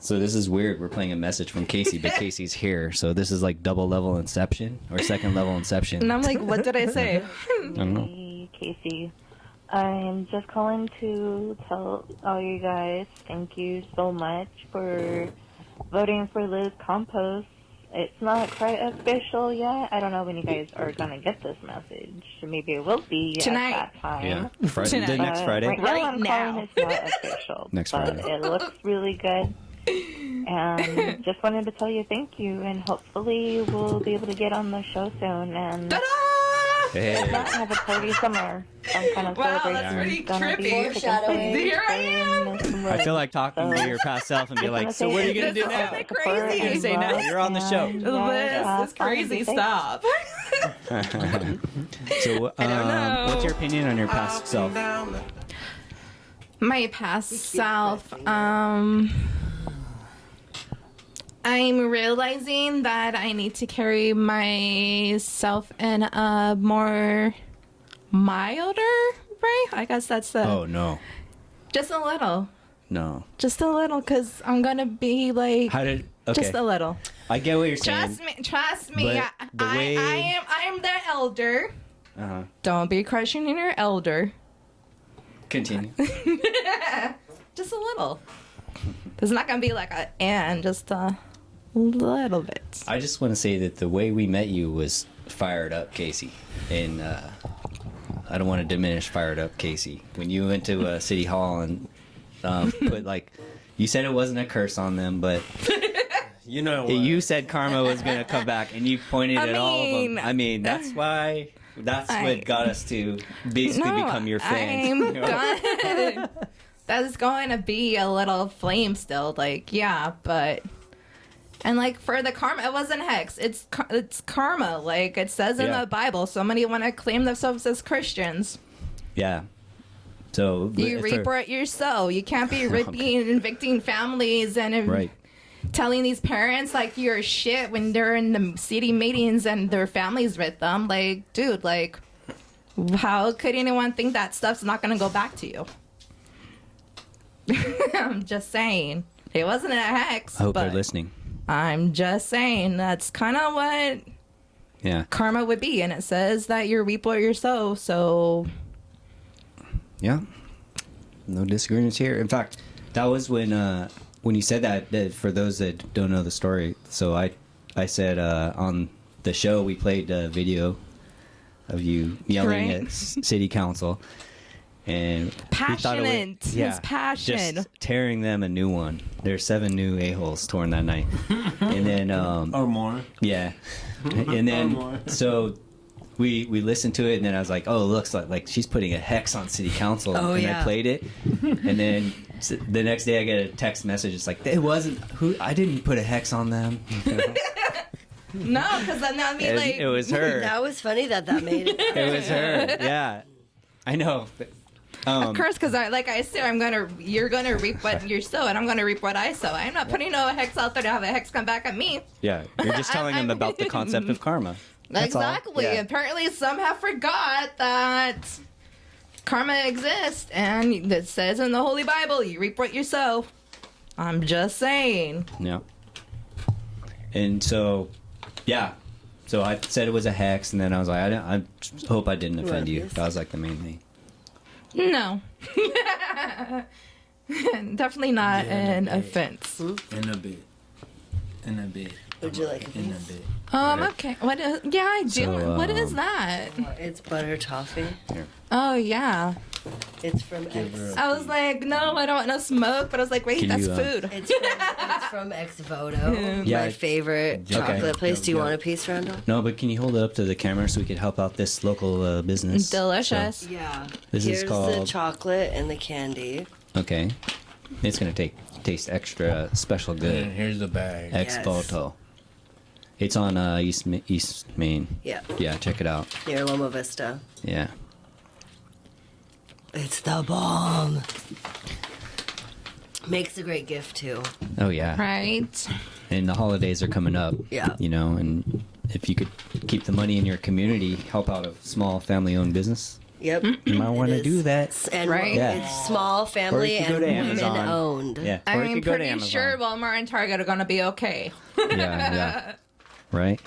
Speaker 2: So this is weird. We're playing a message from Casey, but Casey's here. So this is like double level Inception or second level Inception.
Speaker 4: And I'm like, what did I say?
Speaker 2: I don't know.
Speaker 8: Hey, Casey. I'm just calling to tell all you guys thank you so much for voting for Liz Campos It's not quite official yet. I don't know when you guys are gonna get this message. Maybe it will be
Speaker 4: Tonight.
Speaker 8: at that time.
Speaker 2: Yeah. Friday,
Speaker 4: Tonight.
Speaker 2: next Friday.
Speaker 8: Right now,
Speaker 4: Right
Speaker 8: I'm
Speaker 4: now.
Speaker 8: calling it's not official.
Speaker 2: Next
Speaker 8: but
Speaker 2: Friday.
Speaker 8: it looks really good. And just wanted to tell you thank you, and hopefully we'll be able to get on the show soon and
Speaker 4: Ta-da!
Speaker 2: Hey.
Speaker 8: have a party somewhere. Some kind of
Speaker 4: Wow, that's
Speaker 8: celebration.
Speaker 4: pretty
Speaker 8: It's gonna be
Speaker 4: trippy.
Speaker 1: Foreshadowing.
Speaker 4: Here I am.
Speaker 2: I feel like talking to your past self and be like, so what are you going to do now?
Speaker 4: That's crazy.
Speaker 2: You say no, you're on the show.
Speaker 4: This is crazy stuff.
Speaker 2: So,
Speaker 4: I don't know.
Speaker 2: what's your opinion on your past self?
Speaker 4: My past self, I'm realizing that I need to carry myself in a more milder way. I guess that's the
Speaker 2: Oh, no.
Speaker 4: just a little,
Speaker 2: No.
Speaker 4: because I'm gonna be like
Speaker 2: How did... Okay.
Speaker 4: just a little.
Speaker 2: I get what you're saying.
Speaker 4: Trust me.
Speaker 2: But the way-
Speaker 4: I am the elder.
Speaker 2: Uh-huh.
Speaker 4: Don't be questioning your elder.
Speaker 2: Continue.
Speaker 4: Just a little. It's not gonna be like just a little bit.
Speaker 2: I just want to say that the way we met you was fired up, Casey. And I don't want to diminish fired up, Casey. When you went to City Hall and put like... You said it wasn't a curse on them, but...
Speaker 6: You know what?
Speaker 2: You said karma was going to come back, and you pointed at all of them. I mean, that's why... That's what got us to basically become your fans.
Speaker 4: I'm done. That's going to be a little flame still. Like, yeah, but... And, like, for the karma, it wasn't hex. It's karma. Like, it says in
Speaker 2: Yeah.
Speaker 4: the Bible. So many want to claim themselves as Christians.
Speaker 2: Yeah. So...
Speaker 4: You reap what you sow. You can't be reaping and evicting families and
Speaker 2: Right.
Speaker 4: telling these parents, like, you're shit when they're in the city meetings and their families with them. Like, dude, like, how could anyone think that stuff's not going to go back to you? I'm just saying. It wasn't a hex.
Speaker 2: I hope
Speaker 4: but
Speaker 2: they're listening.
Speaker 4: I'm just saying that's kind of what
Speaker 2: Yeah.
Speaker 4: karma would be. And it says that you reap what you sow. So,
Speaker 2: Yeah. No disagreements here. In fact, that was when you said that, for those that don't know the story, so I said on the show we played a video of you yelling
Speaker 4: Right.
Speaker 2: at city council. And we thought
Speaker 4: passionate. His passion.
Speaker 2: just tearing them a new one. There's 7 new a-holes torn that night. And then
Speaker 6: Or more.
Speaker 2: yeah. And then so we listened to it, and then I was like, oh, it looks like she's putting a hex on city council.
Speaker 1: Oh,
Speaker 2: and
Speaker 1: yeah.
Speaker 2: I played it. And then the next day I get a text message. It's like, it wasn't I didn't put a hex on them.
Speaker 4: No, because then I mean,
Speaker 2: And
Speaker 4: like,
Speaker 2: it was her.
Speaker 1: That was funny that made it.
Speaker 2: It was her. Yeah. I know.
Speaker 4: of course, because I said, you're gonna reap what you sow, and I'm gonna reap what I sow. I'm not putting no hex out there to have a hex come back at me.
Speaker 2: Yeah. You're just telling them about the concept of karma. That's all.
Speaker 4: Exactly.
Speaker 2: Yeah.
Speaker 4: Apparently, some have forgot that karma exists, and it says in the Holy Bible, you reap what you sow. I'm just saying.
Speaker 2: Yeah. And so, yeah. So I said it was a hex, and then I was like, I hope I didn't offend you. That was like the main thing.
Speaker 4: No. Definitely not an offense.
Speaker 6: In a bit. In a bit.
Speaker 1: Would you like a
Speaker 6: In a
Speaker 1: piece?
Speaker 6: bit.
Speaker 4: Okay. What is, yeah, I do.
Speaker 2: So,
Speaker 4: what is that?
Speaker 1: It's butter toffee.
Speaker 4: Oh, yeah.
Speaker 1: It's from X.
Speaker 4: I was like, no, I don't want no smoke. But I was like, wait,
Speaker 2: Can
Speaker 4: that's
Speaker 2: you,
Speaker 4: food.
Speaker 1: It's from Ex Voto,
Speaker 2: Yeah.
Speaker 1: my favorite chocolate place. Do you want a piece, Randall?
Speaker 2: No, but can you hold it up to the camera so we could help out this local business?
Speaker 4: Delicious.
Speaker 1: Yeah.
Speaker 2: This is
Speaker 1: Here's the
Speaker 2: called-
Speaker 1: chocolate and the candy.
Speaker 2: Okay. It's going to taste extra special
Speaker 6: And
Speaker 2: good.
Speaker 6: here's the bag.
Speaker 2: Ex
Speaker 1: Yes.
Speaker 2: Voto. It's on East Main.
Speaker 1: Yeah.
Speaker 2: Yeah, check it out.
Speaker 1: Near Loma Vista.
Speaker 2: Yeah.
Speaker 1: It's the bomb. Makes a great gift too.
Speaker 2: Oh, yeah.
Speaker 4: Right.
Speaker 2: And the holidays are coming up.
Speaker 1: Yeah.
Speaker 2: You know, and if you could keep the money in your community, help out a small family-owned business,
Speaker 1: Yep.
Speaker 2: you might want
Speaker 1: It
Speaker 2: to
Speaker 1: is.
Speaker 2: do that.
Speaker 1: And
Speaker 4: Right.
Speaker 2: Yeah.
Speaker 1: it's small
Speaker 2: Or
Speaker 1: family
Speaker 2: you could go
Speaker 1: and
Speaker 2: to
Speaker 1: women
Speaker 2: Amazon.
Speaker 1: owned.
Speaker 2: Yeah. Or you
Speaker 4: I'm
Speaker 2: could go to
Speaker 4: pretty
Speaker 2: Amazon.
Speaker 4: sure Walmart and Target are going to be okay.
Speaker 2: Yeah. Right?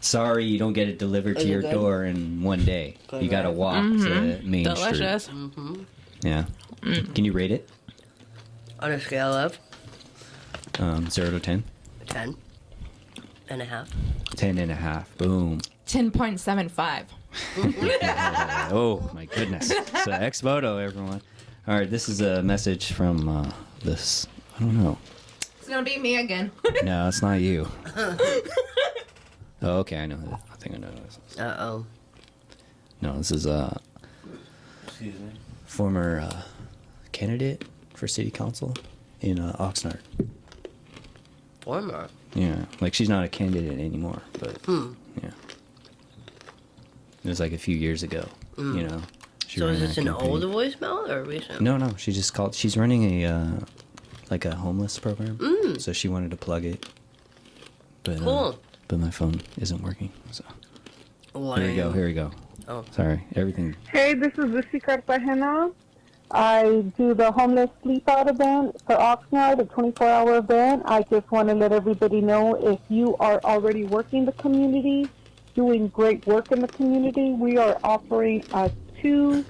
Speaker 2: Sorry, you don't get it delivered to
Speaker 1: Is it
Speaker 2: your
Speaker 1: good?
Speaker 2: door in one day.
Speaker 1: Good,
Speaker 2: You got to
Speaker 1: right?
Speaker 2: walk to Main
Speaker 4: Delicious.
Speaker 2: Street. Yeah. Can you rate it?
Speaker 1: On a scale of
Speaker 2: 0 to 10?
Speaker 1: 10. and a half.
Speaker 2: 10 and a half. Boom.
Speaker 4: 10.75.
Speaker 2: Oh, my goodness. So, ex-voto, everyone. All right, this is a message from this. I don't know.
Speaker 4: It's going to be me again.
Speaker 2: No, it's not you. Oh, okay, I know that. I think I know this.
Speaker 1: Uh-oh.
Speaker 2: No, this is a former candidate for city council in Oxnard.
Speaker 1: Former?
Speaker 2: Yeah, like she's not a candidate anymore, but yeah. It was like a few years ago, you know.
Speaker 1: So is this an old voicemail or recent?
Speaker 2: No, she just called. She's running a like a homeless program, so she wanted to plug it. But,
Speaker 1: Cool.
Speaker 2: But my phone isn't working, so.
Speaker 1: Lame.
Speaker 2: Here we go.
Speaker 1: Oh.
Speaker 2: Sorry, everything.
Speaker 9: Hey, this is Lucy Cartagena. I do the homeless sleep out event for Oxnard, a 24-hour event. I just want to let everybody know if you are already working the community, doing great work in the community, we are offering a 2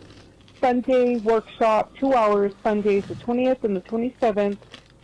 Speaker 9: Sunday workshop, 2 hours, Sundays the 20th and the 27th,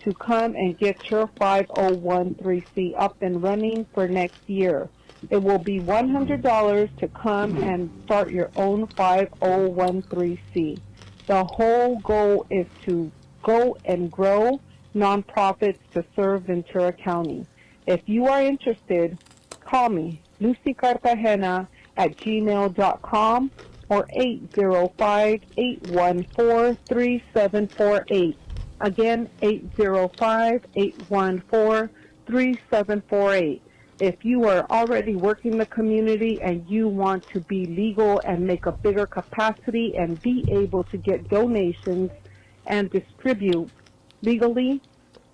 Speaker 9: to come and get your 5013C up and running for next year. It will be $100 to come and start your own 5013C. The whole goal is to go and grow nonprofits to serve Ventura County. If you are interested, call me, Lucy Cartagena at gmail.com or 805-814-3748. Again, 805-814-3748. If you are already working the community and you want to be legal and make a bigger capacity and be able to get donations and distribute legally,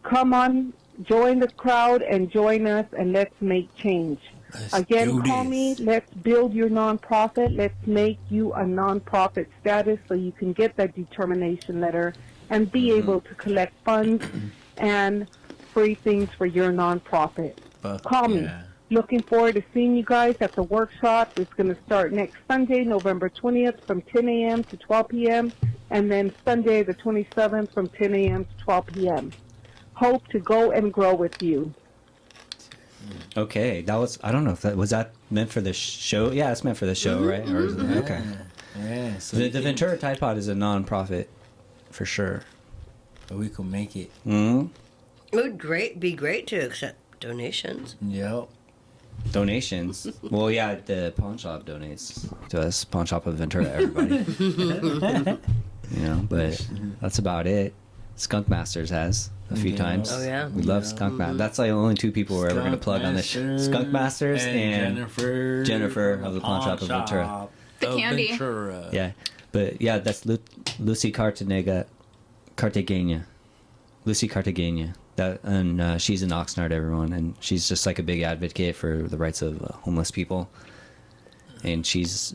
Speaker 9: come on, join the crowd and join us, and let's make change. Again, call me. Let's build your nonprofit. Let's make you a nonprofit status so you can get that determination letter and be able to collect funds and free things for your nonprofit. Call me. Looking forward to seeing you guys at the workshop. It's going to start next Sunday, November 20th from 10 a.m. to 12 p.m. and then Sunday the 27th from 10 a.m. to 12 p.m. Hope to go and grow with you.
Speaker 2: Okay, that was. I don't know if that was that meant for the show. Yeah, it's meant for the show, right? Or is it, okay.
Speaker 6: Yeah. So
Speaker 2: the Ventura Tide Pod is a non-profit, for sure.
Speaker 6: But we could make it.
Speaker 2: Mm-hmm.
Speaker 1: It would be great to accept donations.
Speaker 6: Yep.
Speaker 2: Donations. Well, yeah, the pawn shop donates to us. Pawn shop of Ventura, everybody. You know, but that's about it. Skunk Masters has a few times.
Speaker 1: Oh, yeah.
Speaker 2: We love Skunk Masters. That's like the only two people we're ever going to plug on this show. Skunk Masters and Jennifer of the Pawn Shop of Ventura.
Speaker 4: The candy.
Speaker 6: Ventura.
Speaker 2: Yeah, but yeah, that's Lucy Cartagena. Lucy Cartagena. And she's in Oxnard, everyone, and she's just like a big advocate for the rights of homeless people. And she's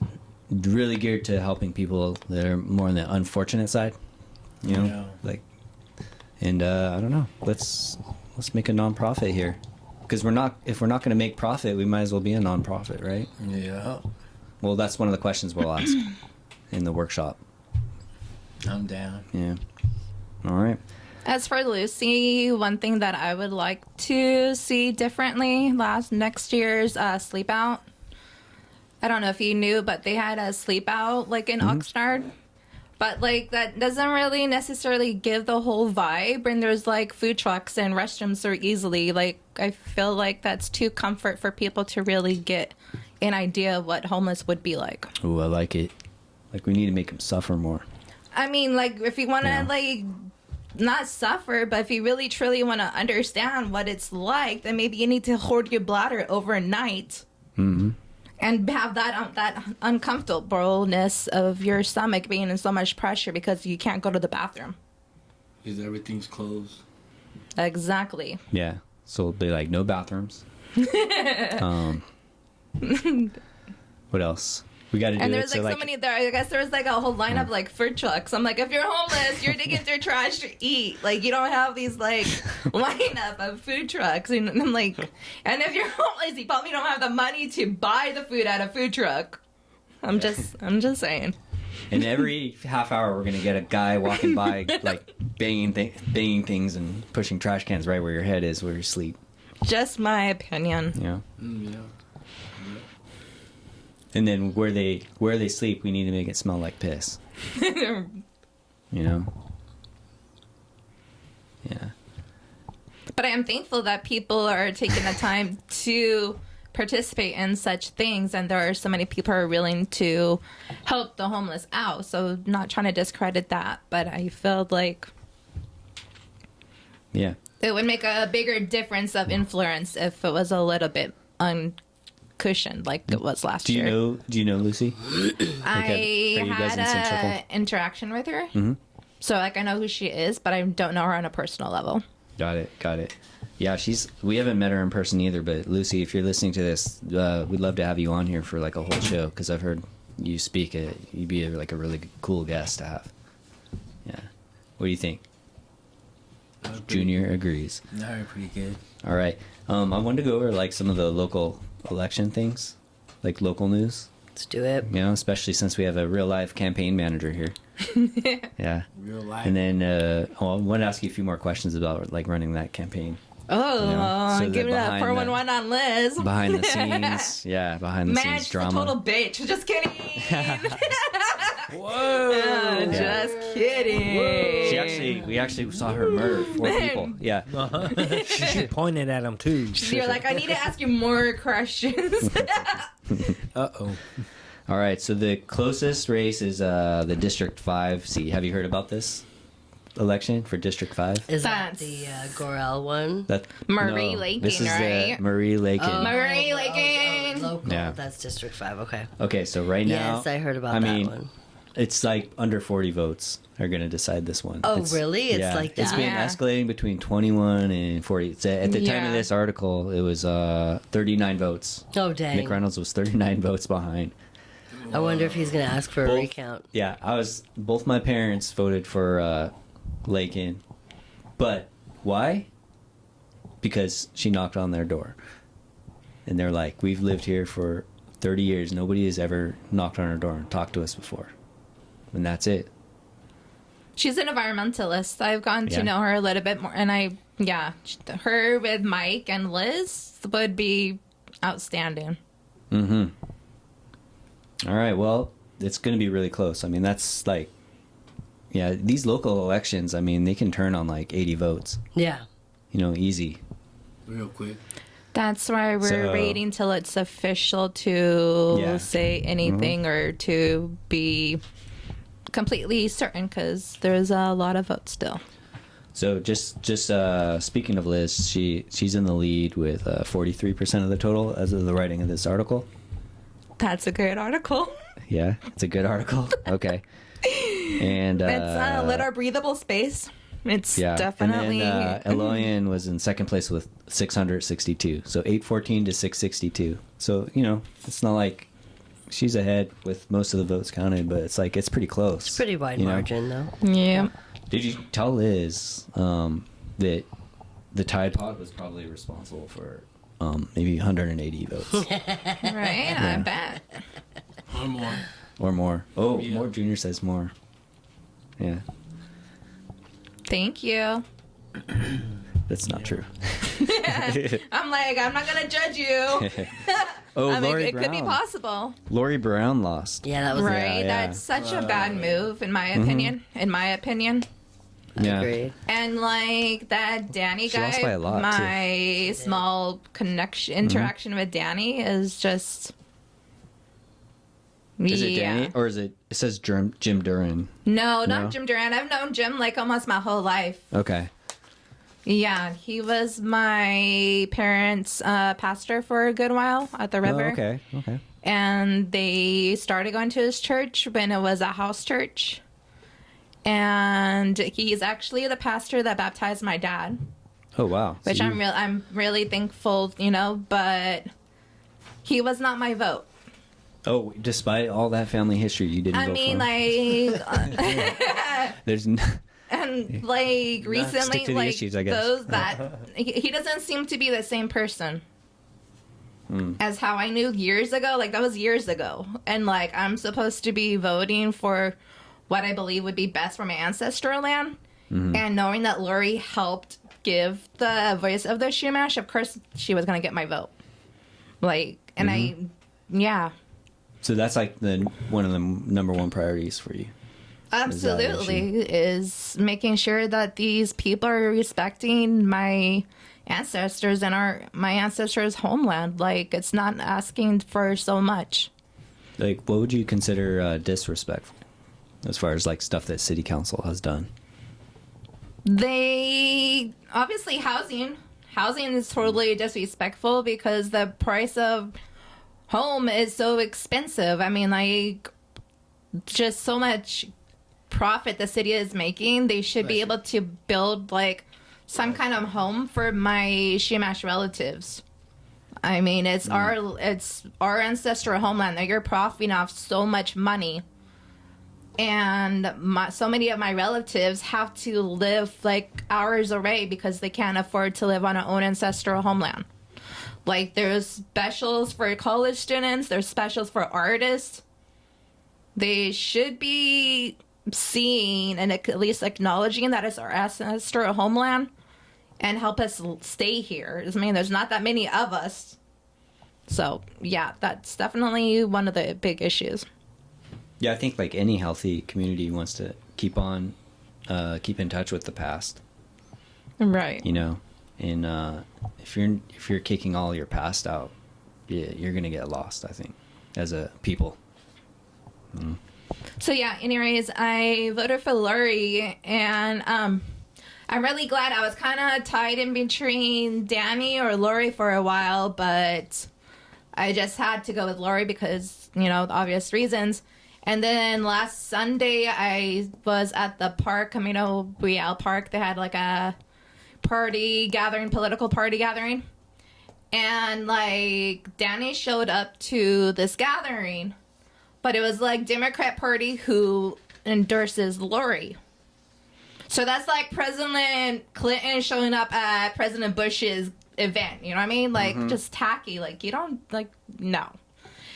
Speaker 2: really geared to helping people that are more on the unfortunate side, you know, like. And I don't know. Let's make a nonprofit here, because if we're not going to make profit, we might as well be a nonprofit, right?
Speaker 6: Yeah.
Speaker 2: Well, that's one of the questions we'll ask in the workshop.
Speaker 6: I'm down.
Speaker 2: Yeah. All right.
Speaker 4: As for Lucy, one thing that I would like to see differently next year's sleep out. I don't know if you knew, but they had a sleep out like in Oxnard. But like that doesn't really necessarily give the whole vibe. And there's like food trucks and restrooms are easily like I feel like that's too comfort for people to really get an idea of what homeless would be like.
Speaker 2: Ooh, I like it. Like we need to make them suffer more.
Speaker 4: I mean, like if you want to like not suffer, but if you really truly want to understand what it's like, then maybe you need to hoard your bladder overnight.
Speaker 2: Mm-hmm.
Speaker 4: And have that uncomfortableness of your stomach being in so much pressure because you can't go to the bathroom.
Speaker 6: Because everything's closed.
Speaker 4: Exactly.
Speaker 2: Yeah. So it'll be like no bathrooms. What else? We got to do
Speaker 4: and
Speaker 2: it.
Speaker 4: there's like so many there. I guess there's like a whole lineup like food trucks. I'm like, if you're homeless, you're digging through trash to eat. Like you don't have these like lineup of food trucks. And I'm like, and if you're homeless, you probably don't have the money to buy the food at a food truck. I'm just saying.
Speaker 2: And every half hour, we're gonna get a guy walking by, like banging things and pushing trash cans right where your head is, where you sleep.
Speaker 4: Just my opinion.
Speaker 2: Yeah.
Speaker 6: Yeah.
Speaker 2: And then where they sleep, we need to make it smell like piss. You know? Yeah.
Speaker 4: But I am thankful that people are taking the time to participate in such things, and there are so many people who are willing to help the homeless out. So not trying to discredit that, but I feel like
Speaker 2: Yeah.
Speaker 4: it would make a bigger difference of influence if it was a little bit uncushioned like it was last year.
Speaker 2: Do you know Lucy?
Speaker 4: I
Speaker 2: are you guys
Speaker 4: had
Speaker 2: in the same circle?
Speaker 4: an interaction with her.
Speaker 2: Mm-hmm.
Speaker 4: So like I know who she is, but I don't know her on a personal level.
Speaker 2: Got it. Yeah, we haven't met her in person either, but Lucy, if you're listening to this, we'd love to have you on here for like a whole show, because I've heard you speak. You'd be like a really cool guest to have. Yeah. What do you think? Junior agrees.
Speaker 6: No, pretty good.
Speaker 2: All right. I wanted to go over like some of the local election things, like local news.
Speaker 1: Let's do it.
Speaker 2: You know, especially since we have a real life campaign manager here. Yeah.
Speaker 6: Real life.
Speaker 2: And then I want to ask you a few more questions about like running that campaign.
Speaker 4: Oh,
Speaker 2: You know, so
Speaker 4: give me that
Speaker 2: behind
Speaker 4: 411 on Liz.
Speaker 2: Behind the scenes, yeah, behind the
Speaker 4: Man,
Speaker 2: scenes
Speaker 4: she's
Speaker 2: drama.
Speaker 4: a total bitch. Just kidding.
Speaker 6: Whoa.
Speaker 4: Just kidding.
Speaker 2: We actually saw her murder 4 people. Yeah.
Speaker 6: She pointed at him too.
Speaker 4: You're like, I need to ask you more questions.
Speaker 6: Uh-oh.
Speaker 2: All right. So the closest race is the District 5 seat. Have you heard about this election for District 5?
Speaker 1: Is that
Speaker 4: That's-
Speaker 1: the Gorel one?
Speaker 4: Marie
Speaker 2: no,
Speaker 4: Lakin,
Speaker 2: this is
Speaker 4: right?
Speaker 2: the Marie Lakin.
Speaker 4: Marie Lakin.
Speaker 1: Local.
Speaker 2: Yeah.
Speaker 1: That's District 5. Okay.
Speaker 2: Okay, so right now,
Speaker 1: Yes, I heard about
Speaker 2: I
Speaker 1: that
Speaker 2: mean,
Speaker 1: one.
Speaker 2: it's like under 40 votes are going to decide this one.
Speaker 1: Oh, really? It's like
Speaker 2: It's
Speaker 1: that?
Speaker 2: been
Speaker 4: Yeah.
Speaker 2: escalating between 21 and 40. So at the time of
Speaker 4: Yeah.
Speaker 2: this article, it was 39 votes.
Speaker 1: Oh, dang.
Speaker 2: Nick Reynolds was 39 votes behind.
Speaker 1: I wonder if he's going to ask for a
Speaker 2: Both-
Speaker 1: recount.
Speaker 2: Yeah, both my parents voted for Lakin. But why? Because she knocked on their door. And they're like, we've lived here for 30 years. Nobody has ever knocked on our door and talked to us before. And that's it.
Speaker 4: She's an environmentalist. I've gotten
Speaker 2: Yeah.
Speaker 4: to know her a little bit more. And her with Mike and Liz would be outstanding.
Speaker 2: Mm-hmm. All right, well, it's going to be really close. I mean, that's like, yeah, these local elections, I mean, they can turn on like 80 votes.
Speaker 1: Yeah.
Speaker 2: You know, easy.
Speaker 6: Real quick.
Speaker 4: That's why we're
Speaker 2: So-
Speaker 4: waiting till it's official to
Speaker 2: Yeah.
Speaker 4: say anything or to be completely certain, because there's a lot of votes still.
Speaker 2: So just speaking of Liz, she's in the lead with 43% of the total as of the writing of this article.
Speaker 4: That's a good article.
Speaker 2: Yeah, it's a good article. Okay. And
Speaker 4: It's a little breathable space. It's
Speaker 2: yeah,
Speaker 4: definitely.
Speaker 2: And then Eloyan was in second place with 662. So 814 to 662. So, you know, it's not like she's ahead with most of the votes counted, but it's like it's pretty close.
Speaker 1: It's a pretty wide
Speaker 2: you know?
Speaker 1: margin, though.
Speaker 4: Yeah.
Speaker 2: Did you tell Liz that the Tide Pod was probably responsible for maybe 180 votes
Speaker 4: Right? I bet.
Speaker 6: Or more.
Speaker 2: or more? Oh,
Speaker 6: Yeah.
Speaker 2: more. Junior says more. Yeah,
Speaker 4: Thank you.
Speaker 2: that's not true.
Speaker 4: I'm like, I'm not going to judge you.
Speaker 2: Oh,
Speaker 4: I mean,
Speaker 2: Lori
Speaker 4: it
Speaker 2: Brown.
Speaker 4: could be possible.
Speaker 2: Lori Brown lost.
Speaker 1: Yeah, that was
Speaker 4: Right?
Speaker 2: yeah.
Speaker 4: That's such a bad move, in my opinion. In my opinion.
Speaker 2: Yeah.
Speaker 1: Agreed.
Speaker 4: And like that Danny
Speaker 2: She
Speaker 4: guy,
Speaker 2: lost by a lot,
Speaker 4: my small interaction with Danny is just.
Speaker 2: Is it
Speaker 4: yeah.
Speaker 2: Danny or is it? It says Jim Duran.
Speaker 4: No,
Speaker 2: No?
Speaker 4: not Jim Duran. I've known Jim like almost my whole life.
Speaker 2: Okay.
Speaker 4: Yeah, he was my parents' pastor for a good while at the river.
Speaker 2: Oh, okay. Okay.
Speaker 4: And they started going to his church when it was a house church. And he's actually the pastor that baptized my dad,
Speaker 2: Oh wow. So
Speaker 4: which
Speaker 2: you-
Speaker 4: I'm really thankful, but he was not my vote.
Speaker 2: Oh, despite all that family history, you didn't
Speaker 4: I
Speaker 2: vote
Speaker 4: mean,
Speaker 2: for him.
Speaker 4: like,
Speaker 2: There's
Speaker 4: and like recently,
Speaker 2: Stick to the
Speaker 4: like
Speaker 2: issues, I guess.
Speaker 4: those that he doesn't seem to be the same person as how I knew years ago. Like that was years ago, and like I'm supposed to be voting for what I believe would be best for my ancestral land, and knowing that Lori helped give the voice of the Shumash, of course she was going to get my vote. Like, and yeah.
Speaker 2: So that's like one of the number one priorities for you.
Speaker 4: Absolutely, is making sure that these people are respecting my ancestors and my ancestors' homeland. Like, it's not asking for so much.
Speaker 2: Like, what would you consider disrespectful as far as like stuff that city council has done?
Speaker 4: They obviously housing is totally disrespectful because the price of home is so expensive. I mean, like, just so much profit the city is making. They should be able to build like some kind of home for my Shumash relatives. I mean, it's our ancestral homeland that you're profiting off so much money, and so many of my relatives have to live like hours away because they can't afford to live on our own ancestral homeland. Like, there's specials for college students, there's specials for artists. They should be seeing and at least acknowledging that it's our ancestral homeland and help us stay here. I mean, there's not that many of us. So, yeah, that's definitely one of the big issues.
Speaker 2: Yeah, I think like any healthy community wants to keep in touch with the past.
Speaker 4: Right.
Speaker 2: You know, and if you're kicking all your past out, you're gonna get lost, I think, as a people. Mm.
Speaker 4: So yeah, anyways, I voted for Lori, and I'm really glad. I was kind of tied in between Danny or Lori for a while, but I just had to go with Lori because, the obvious reasons. And then last Sunday, I was at the park, Camino Real Park. They had like a political party gathering. And like Danny showed up to this gathering. But it was like Democrat Party who endorses Lori. So that's like President Clinton showing up at President Bush's event. You know what I mean? Like, just tacky. Like, you don't, like, no.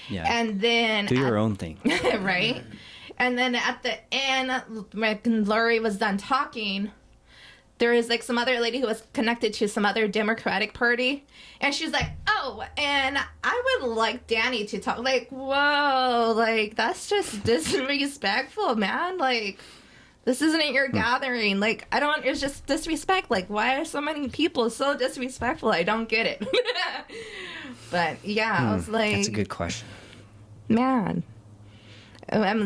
Speaker 2: Yeah.
Speaker 4: And then...
Speaker 2: Do your own thing.
Speaker 4: Right? And then at the end, when Lori was done talking, there was like some other lady who was connected to some other Democratic Party. And she's like, oh, and I would like Danny to talk. Like, whoa, like, that's just disrespectful, man. Like, this isn't your gathering. Like, it's just disrespect. Like, why are so many people so disrespectful? I don't get it. But, yeah, I was like...
Speaker 2: That's a good question.
Speaker 4: Man.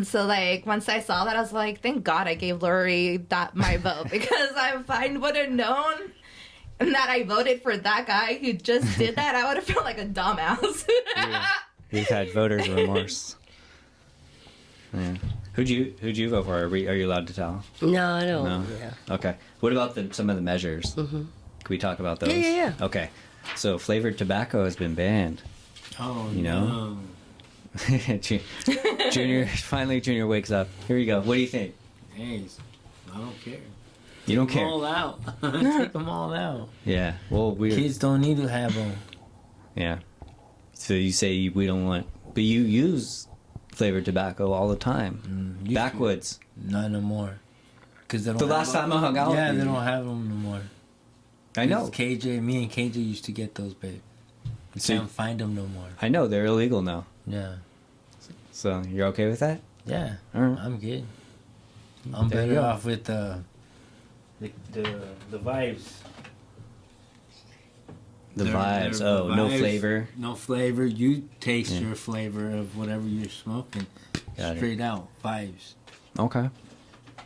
Speaker 4: So, like, once I saw that, I was like, thank God I gave Lori my vote. Because I would have known that I voted for that guy who just did that. I would have felt like a dumbass.
Speaker 2: We've had voters' remorse. Yeah. Who'd you vote for? Are you allowed to tell?
Speaker 1: No, I don't.
Speaker 2: No?
Speaker 1: Yeah.
Speaker 2: Okay. What about some of the measures?
Speaker 1: Mm-hmm.
Speaker 2: Can we talk about those?
Speaker 1: Yeah.
Speaker 2: Okay. So flavored tobacco has been banned.
Speaker 6: Oh,
Speaker 2: no. Junior wakes up. Here you go. What do you think?
Speaker 6: Hey, I don't care.
Speaker 2: You don't care?
Speaker 6: Take them all out. Take them all out.
Speaker 2: Yeah. Well,
Speaker 6: kids don't need to have them.
Speaker 2: Yeah. So you say we don't want... But you use flavored tobacco all the time. Backwoods.
Speaker 6: Not no more. Cause they don't
Speaker 2: the last time I hung out
Speaker 6: with you. They don't have them no more.
Speaker 2: I know.
Speaker 6: Me and KJ used to get those, babe. You can't find them no more.
Speaker 2: I know. They're illegal now.
Speaker 6: Yeah.
Speaker 2: So you're okay with that?
Speaker 6: Yeah.
Speaker 2: Right.
Speaker 6: I'm good. I'm better off with the vibes.
Speaker 2: The vibes. Oh, vibes, no flavor.
Speaker 6: No flavor. You taste your flavor of whatever you're smoking. Straight out vibes.
Speaker 2: Okay.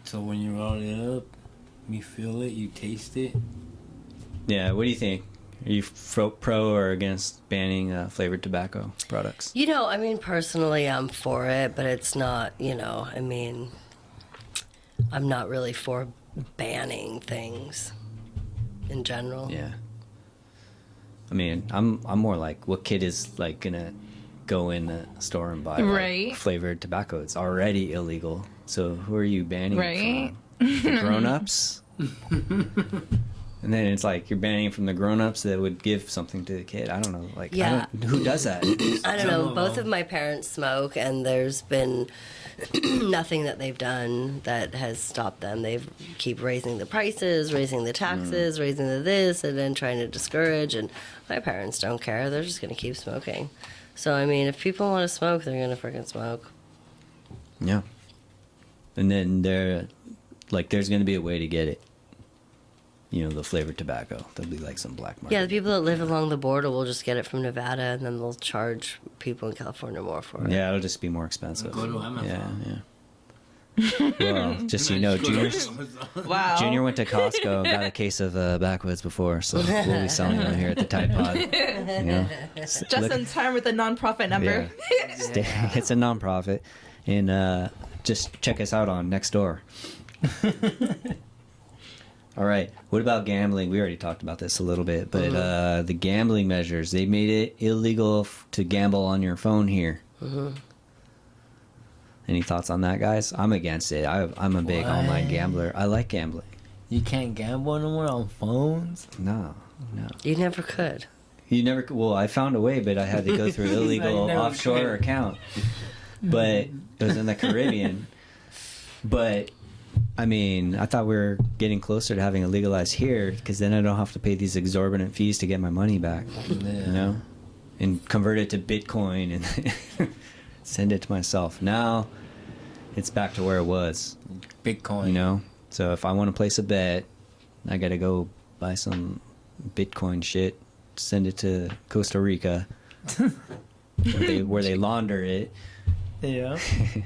Speaker 6: So when you roll it up, you feel it, you taste it.
Speaker 2: Yeah. What do you think? Are you pro or against banning flavored tobacco products?
Speaker 1: I mean, personally, I'm for it, but it's not. I mean, I'm not really for banning things in general.
Speaker 2: Yeah. I mean, I'm more like, what kid is like gonna go in the store and buy like, flavored tobacco? It's already illegal. So who are you banning it from? The grown-ups? And then it's like you're banning from the grown-ups that would give something to the kid. I don't know. Like,
Speaker 1: Yeah.
Speaker 2: who does that?
Speaker 1: I don't know. Both of my parents smoke, and there's been nothing that they've done that has stopped them. They keep raising the prices, raising the taxes, raising the this, and then trying to discourage. And my parents don't care. They're just going to keep smoking. So, I mean, if people want to smoke, they're going to freaking smoke.
Speaker 2: Yeah. And then there's going to be a way to get it. You know, the flavored tobacco. There'll be like some black market.
Speaker 1: Yeah, the people that live along the border will just get it from Nevada, and then they'll charge people in California more for it.
Speaker 2: Yeah, it'll just be more expensive.
Speaker 6: Go to Amazon.
Speaker 2: Yeah. Well, just so you know,
Speaker 4: Wow.
Speaker 2: Junior went to Costco and got a case of backwoods before, so we'll be selling them here at the Tide Pod. You know?
Speaker 4: Just in time with the nonprofit number.
Speaker 2: Yeah. It's a nonprofit, and just check us out on Nextdoor. All right. What about gambling? We already talked about this a little bit, but the gambling measures, they made it illegal to gamble on your phone here. Any thoughts on that, guys? I'm against it. I'm a big online gambler. I like gambling.
Speaker 6: You can't gamble anymore on phones?
Speaker 2: No.
Speaker 1: You never could.
Speaker 2: You never. Well, I found a way, but I had to go through illegal offshore account. But it was in the Caribbean. But I mean, I thought we were getting closer to having it legalized here, because then I don't have to pay these exorbitant fees to get my money back.
Speaker 6: Yeah.
Speaker 2: You know, and convert it to Bitcoin and send it to myself. Now it's back to where it was.
Speaker 6: Bitcoin.
Speaker 2: You know, so if I want to place a bet, I got to go buy some Bitcoin shit, send it to Costa Rica, where they launder it.
Speaker 6: Yeah.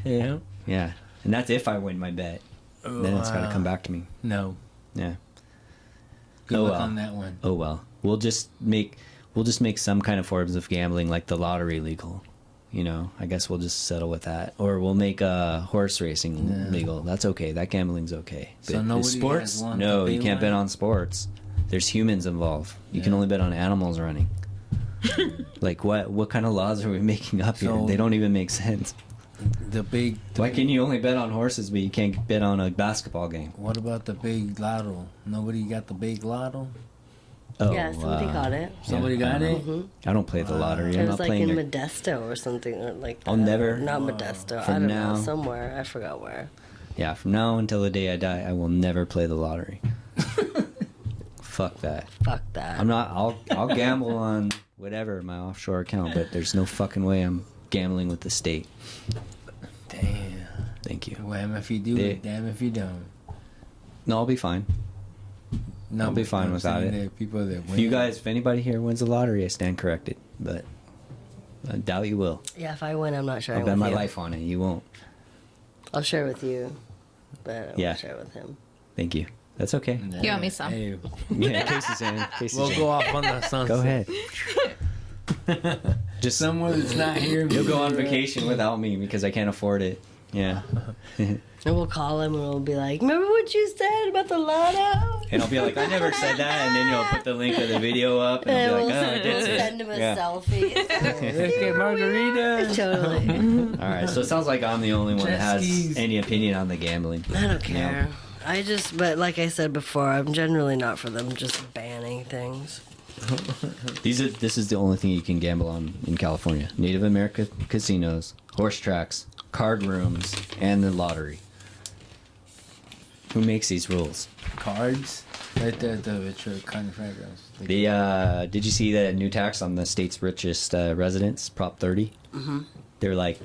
Speaker 6: Yeah.
Speaker 2: Yeah, and that's if I win my bet. Then it's got to come back to me.
Speaker 6: No.
Speaker 2: Yeah.
Speaker 6: Good luck on that one.
Speaker 2: Oh well. We'll just make some kind of forms of gambling, like the lottery, legal. You know, I guess we'll just settle with that, or we'll make horse racing legal. That's okay. That gambling's okay.
Speaker 6: So
Speaker 2: But
Speaker 6: nobody
Speaker 2: sports?
Speaker 6: has won
Speaker 2: No,
Speaker 6: the
Speaker 2: you
Speaker 6: big
Speaker 2: can't bet
Speaker 6: one?
Speaker 2: on sports. There's humans involved. You can only bet on animals running. Like what kind of laws are we making up here?
Speaker 6: So-
Speaker 2: They don't even make sense. Why can you only bet on horses, but you can't bet on a basketball game?
Speaker 6: What about the big lotto? Nobody got the big lotto?
Speaker 2: Oh,
Speaker 1: Yeah, somebody got it.
Speaker 6: Somebody got it?
Speaker 2: I don't play the lottery.
Speaker 1: It
Speaker 2: I'm
Speaker 1: was
Speaker 2: not
Speaker 1: like
Speaker 2: playing
Speaker 1: in
Speaker 2: it.
Speaker 1: Modesto or something like that.
Speaker 2: I'll never-
Speaker 1: Not Modesto.
Speaker 2: From
Speaker 1: I don't
Speaker 2: now-
Speaker 1: know. Somewhere. I forgot where.
Speaker 2: Yeah, from now until the day I die, I will never play the lottery. Fuck that.
Speaker 1: Fuck that.
Speaker 2: I'm not. I'll gamble on whatever my offshore account, but there's no fucking way I'm gambling with the state.
Speaker 6: Damn.
Speaker 2: Thank you.
Speaker 6: Damn if you do
Speaker 2: Yeah.
Speaker 6: it, damn if you don't.
Speaker 2: No, I'll be fine.
Speaker 6: No,
Speaker 2: I'll be
Speaker 6: but
Speaker 2: fine
Speaker 6: I'm
Speaker 2: without
Speaker 6: saying
Speaker 2: it.
Speaker 6: there are people that
Speaker 2: If
Speaker 6: win.
Speaker 2: you guys, if anybody here wins the lottery, I stand corrected, but I doubt you will.
Speaker 1: Yeah, if I win, I'm not sharing
Speaker 2: I'll bet
Speaker 1: with
Speaker 2: my
Speaker 1: you.
Speaker 2: life on it. You won't.
Speaker 1: I'll share with you, but I won't
Speaker 2: Yeah.
Speaker 1: share with him.
Speaker 2: Thank you. That's okay.
Speaker 4: You owe me some.
Speaker 6: Hey,
Speaker 2: Yeah, Casey's in. Casey's
Speaker 6: we'll
Speaker 2: in.
Speaker 6: go off on the sunset.
Speaker 2: Go ahead. Just
Speaker 6: Someone that's not here.
Speaker 2: You'll go on vacation without me because I can't afford it. Yeah.
Speaker 1: And we'll call him and we'll be like, remember what you said about the lotto?
Speaker 2: And I'll be like, I never said that. And then you'll put the link of the video up. And I'll be like, oh, I did say
Speaker 1: send him a
Speaker 2: yeah.
Speaker 1: selfie.
Speaker 6: Let's get margaritas.
Speaker 1: Totally.
Speaker 2: All right. So it sounds like I'm the only one that has
Speaker 6: skis.
Speaker 2: any opinion on the gambling.
Speaker 1: I don't care. But like I said before, I'm generally not for them just banning things.
Speaker 2: This is the only thing you can gamble on in California. Native American casinos, horse tracks, card rooms, and the lottery. Who makes these rules?
Speaker 6: Cards. Right there at the Ventura County Fairgrounds.
Speaker 2: Did you see the new tax on the state's richest residents, Prop 30? Mm-hmm. They're like,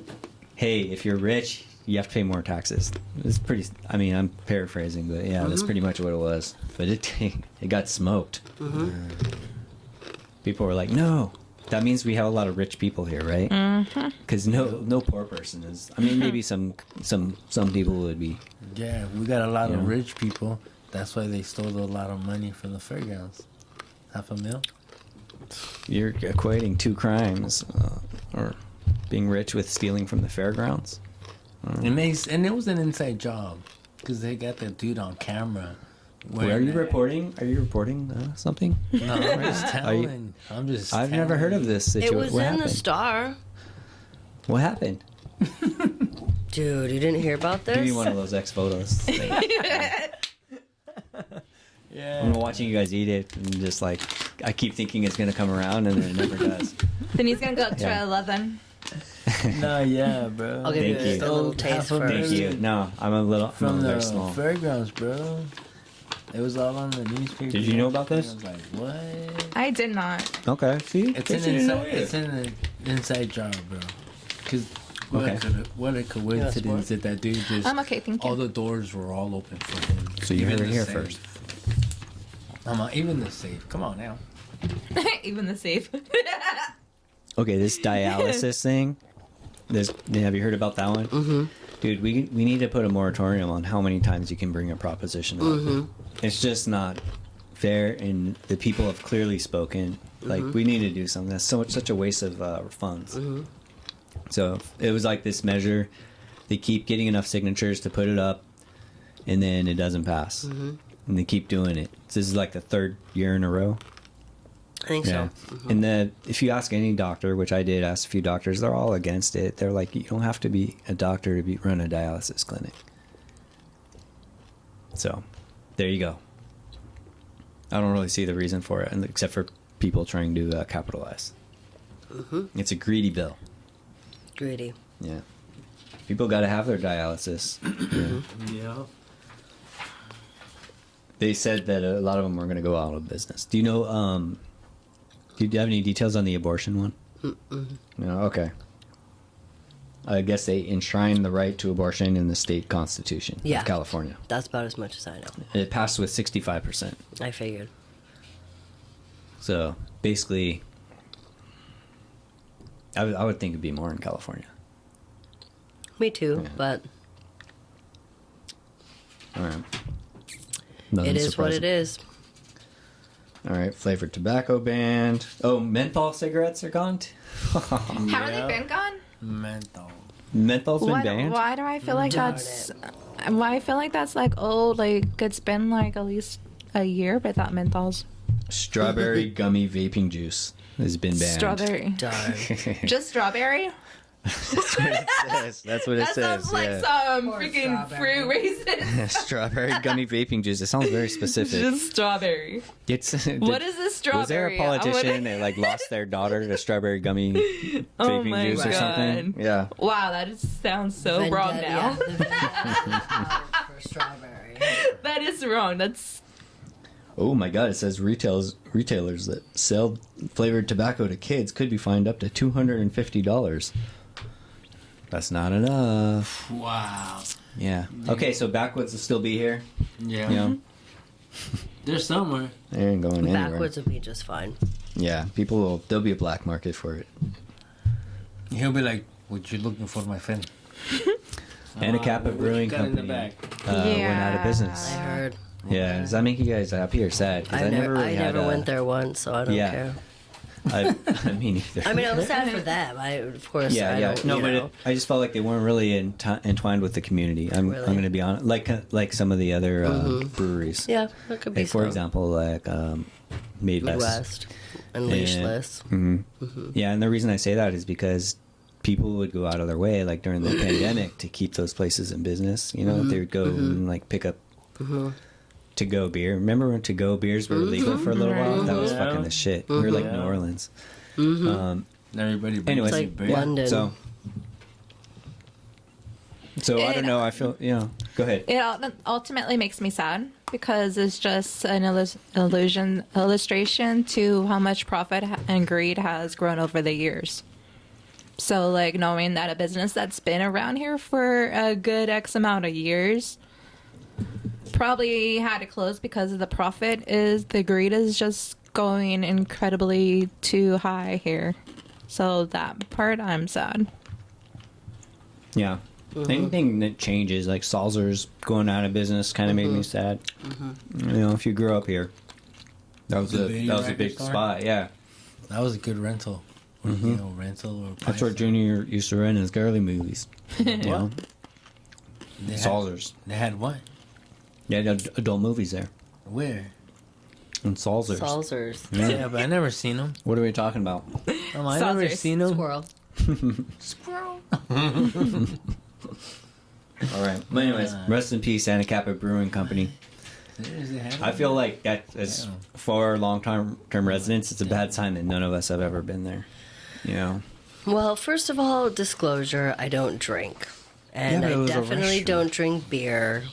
Speaker 2: hey, if you're rich, you have to pay more taxes. It's pretty. I mean, I'm paraphrasing, but yeah, that's pretty much what it was. But it got smoked.
Speaker 1: Mm-hmm.
Speaker 2: People were like, no, that means we have a lot of rich people here, right? Because no poor person is. I mean, maybe some people would be.
Speaker 6: Yeah, we got a lot
Speaker 2: Yeah.
Speaker 6: of rich people. That's why they stole a lot of money from the fairgrounds. $500,000.
Speaker 2: You're equating two crimes, or being rich with stealing from the fairgrounds.
Speaker 6: And it was an inside job because they got that dude on camera.
Speaker 2: Wait, are you reporting? Are you reporting something?
Speaker 6: No, I'm just
Speaker 2: Are you-
Speaker 6: telling. I'm just.
Speaker 2: I've never heard of this
Speaker 1: It
Speaker 2: situation.
Speaker 1: was
Speaker 2: What
Speaker 1: in
Speaker 2: happened?
Speaker 1: the Star.
Speaker 2: What happened?
Speaker 1: Dude, you didn't hear about this?
Speaker 2: Give me one of those X photos.
Speaker 6: Yeah.
Speaker 2: I'm watching you guys eat it, and just like I keep thinking it's gonna come around, and then it never does.
Speaker 4: Then he's gonna go up to
Speaker 2: Yeah.
Speaker 4: 11.
Speaker 6: No, yeah, bro.
Speaker 1: I'll give you
Speaker 2: Thank
Speaker 1: a
Speaker 2: you.
Speaker 1: little taste
Speaker 6: Half a
Speaker 1: first.
Speaker 2: Thank you. No, I'm
Speaker 6: From
Speaker 2: very
Speaker 6: the
Speaker 2: small.
Speaker 6: fairgrounds, bro. It was all on the newspaper.
Speaker 2: Did you know about this?
Speaker 6: I was like, what?
Speaker 4: I did not.
Speaker 2: Okay, see,
Speaker 6: It's an inside. It's in an inside job, bro. Cause what a coincidence that dude just.
Speaker 4: I'm okay, thank you.
Speaker 6: All the doors were all open for him.
Speaker 2: So you heard it
Speaker 6: the
Speaker 2: here
Speaker 6: safe.
Speaker 2: first.
Speaker 6: Even the safe. Come on now.
Speaker 4: Even the safe.
Speaker 2: Okay, this dialysis thing. Have you heard about that one?
Speaker 1: Mm-hmm.
Speaker 2: Dude, we need to put a moratorium on how many times you can bring a proposition up.
Speaker 1: Mm-hmm.
Speaker 2: It's just not fair, and the people have clearly spoken. Like, we need to do something. That's such a waste of funds.
Speaker 1: Mm-hmm.
Speaker 2: So it was like this measure. They keep getting enough signatures to put it up, and then it doesn't pass.
Speaker 1: Mm-hmm.
Speaker 2: And they keep doing it. This is like the third year in a row.
Speaker 1: I think
Speaker 2: Yeah.
Speaker 1: so. Mm-hmm.
Speaker 2: And if you ask any doctor, which I did ask a few doctors, they're all against it. They're like, you don't have to be a doctor to run a dialysis clinic. So, there you go. I don't really see the reason for it, except for people trying to capitalize.
Speaker 1: Mm-hmm.
Speaker 2: It's a greedy bill.
Speaker 1: Greedy.
Speaker 2: Yeah. People got to have their dialysis.
Speaker 6: Yeah.
Speaker 2: They said that a lot of them were going to go out of business. Do you know, do you have any details on the abortion one?
Speaker 1: Mm-mm.
Speaker 2: No, okay. I guess they enshrined the right to abortion in the state constitution
Speaker 1: Yeah.
Speaker 2: of California.
Speaker 1: That's about as much as I know.
Speaker 2: It passed with 65%.
Speaker 1: I figured.
Speaker 2: So basically, I would think it'd be more in California.
Speaker 1: Me too,
Speaker 2: Yeah.
Speaker 1: but
Speaker 2: All right. Nothing
Speaker 1: it is what
Speaker 2: surprising.
Speaker 1: it is.
Speaker 2: All right, flavored tobacco banned. Oh, menthol cigarettes are gone.
Speaker 4: Haven't they been gone?
Speaker 6: Menthol.
Speaker 2: Menthol's been banned.
Speaker 4: Why do I feel like
Speaker 1: Darn
Speaker 4: that's? Why I feel like that's like old. Like it's been like at least a year, but that menthols.
Speaker 2: Strawberry gummy vaping juice has been banned.
Speaker 4: Strawberry.
Speaker 1: Darn.
Speaker 4: Just strawberry.
Speaker 2: That's what it says. That's what it
Speaker 4: That
Speaker 2: says.
Speaker 4: sounds like
Speaker 2: yeah.
Speaker 4: some
Speaker 1: Poor
Speaker 4: freaking
Speaker 1: strawberry.
Speaker 4: fruit raisin.
Speaker 2: Strawberry gummy vaping juice. It sounds very specific.
Speaker 4: Just strawberry.
Speaker 2: It's
Speaker 4: What is this strawberry?
Speaker 2: Was there a politician that like lost their daughter to strawberry gummy vaping
Speaker 4: Oh my
Speaker 2: juice or something?
Speaker 4: God.
Speaker 2: Yeah.
Speaker 4: Wow, that just sounds so wrong
Speaker 1: Vendetta,
Speaker 4: now.
Speaker 1: yeah, the vendetta for strawberry.
Speaker 4: That is wrong. That's
Speaker 2: Oh my God! It says retailers that sell flavored tobacco to kids could be fined up to $250. That's not enough.
Speaker 6: Wow.
Speaker 2: Yeah. Okay, so Backwoods will still be here.
Speaker 6: Yeah.
Speaker 2: You know,
Speaker 6: There's somewhere.
Speaker 2: they ain't going anywhere.
Speaker 1: Backwards would be just fine.
Speaker 2: Yeah, there'll be a black market for it.
Speaker 6: He'll be like, "What you looking for, my friend?"
Speaker 2: Anacapa
Speaker 6: what you
Speaker 2: Brewing
Speaker 6: got in the
Speaker 2: Company
Speaker 6: back?
Speaker 2: went out of business.
Speaker 1: I heard.
Speaker 2: Yeah, does that make you guys happy or sad? 'Cause
Speaker 1: I never
Speaker 2: really had a-
Speaker 1: went there once, so I don't
Speaker 2: Yeah.
Speaker 1: care.
Speaker 2: I mean, either.
Speaker 1: I mean, I'm sad for them. Of course,
Speaker 2: Yeah,
Speaker 1: I
Speaker 2: yeah.
Speaker 1: don't,
Speaker 2: No,
Speaker 1: you
Speaker 2: but
Speaker 1: know.
Speaker 2: I just felt like they weren't really entwined with the community. I'm
Speaker 1: Really?
Speaker 2: going to be honest, like some of the other breweries.
Speaker 1: Yeah, that could be
Speaker 2: Like, for
Speaker 1: so.
Speaker 2: example, like Midwest.
Speaker 1: Midwest and Leashless.
Speaker 2: Yeah, and the reason I say that is because people would go out of their way, like during the pandemic, to keep those places in business. You know, they would go and like pick up to-go beer. Remember when to-go beers were legal for a little while? That was
Speaker 6: Yeah.
Speaker 2: fucking the shit. We were like New Orleans.
Speaker 6: Everybody.
Speaker 2: Anyways,
Speaker 1: It's like
Speaker 6: beer.
Speaker 1: London.
Speaker 2: So I don't know. I feel Go ahead.
Speaker 4: it. Ultimately makes me sad because it's just an illustration to how much profit and greed has grown over the years. So, like, knowing that a business that's been around here for a good X amount of years probably had to close because of the profit, the greed is just going incredibly too high here. So that part, I'm sad.
Speaker 2: Yeah. Anything that changes, like Salzer's going out of business, kind of made me sad. You know, if you grew up here, that was
Speaker 6: The
Speaker 2: a
Speaker 6: record
Speaker 2: big
Speaker 6: store?
Speaker 2: spot. Yeah,
Speaker 6: That was a good rental. Or, you know, rental or.
Speaker 2: that's where Junior used to rent his girly movies. You know,
Speaker 6: They had,
Speaker 2: Salzer's.
Speaker 6: they had what?
Speaker 2: Yeah, they had adult movies there.
Speaker 6: Where?
Speaker 2: And Salzer's.
Speaker 1: Salsers.
Speaker 6: Yeah, but I never seen them.
Speaker 2: What are we talking about?
Speaker 6: I never
Speaker 4: Salzers.
Speaker 6: seen them.
Speaker 1: Squirrel.
Speaker 2: All right. But anyways, rest in peace, Anacapa Brewing Company. I feel like that is for long-term residents. It's a bad sign that none of us have ever been there. You know.
Speaker 1: Well, first of all, disclosure: I don't drink, and
Speaker 2: Yeah, but it
Speaker 1: I
Speaker 2: was a
Speaker 1: definitely
Speaker 2: restaurant.
Speaker 1: don't drink beer.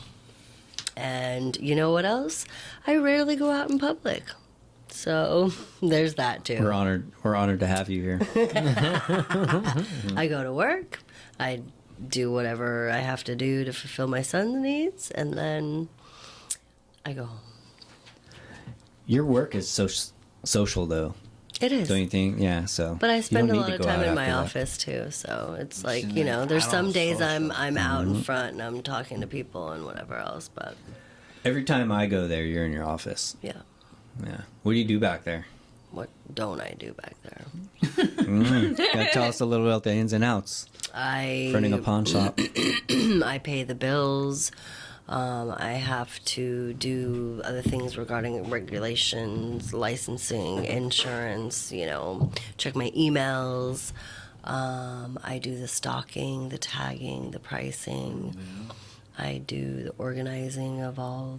Speaker 1: And you know what else? I rarely go out in public. So there's that too.
Speaker 2: We're honored. We're honored to have you here.
Speaker 1: I go to work. I do whatever I have to do to fulfill my son's needs, and then I go home.
Speaker 2: Your work is social, though.
Speaker 1: It is.
Speaker 2: Don't you think? Yeah. So.
Speaker 1: But I
Speaker 2: you
Speaker 1: spend a
Speaker 2: don't need
Speaker 1: lot
Speaker 2: to
Speaker 1: of
Speaker 2: go
Speaker 1: time
Speaker 2: out
Speaker 1: in my
Speaker 2: after that.
Speaker 1: office too, so it's like,
Speaker 6: Isn't
Speaker 1: you
Speaker 6: it
Speaker 1: know, there's some
Speaker 6: adult
Speaker 1: days I'm
Speaker 6: social?
Speaker 1: out in front and I'm talking to people and whatever else, but
Speaker 2: Every time I go there, you're in your office.
Speaker 1: yeah.
Speaker 2: Yeah. What do you do back there?
Speaker 1: What don't I do back there?
Speaker 2: Gotta tell us a little about the ins and outs. Running a pawn shop.
Speaker 1: I pay the bills. I have to do other things regarding regulations, licensing, insurance, you know, check my emails. I do the stocking, the tagging, the pricing. I do the organizing of all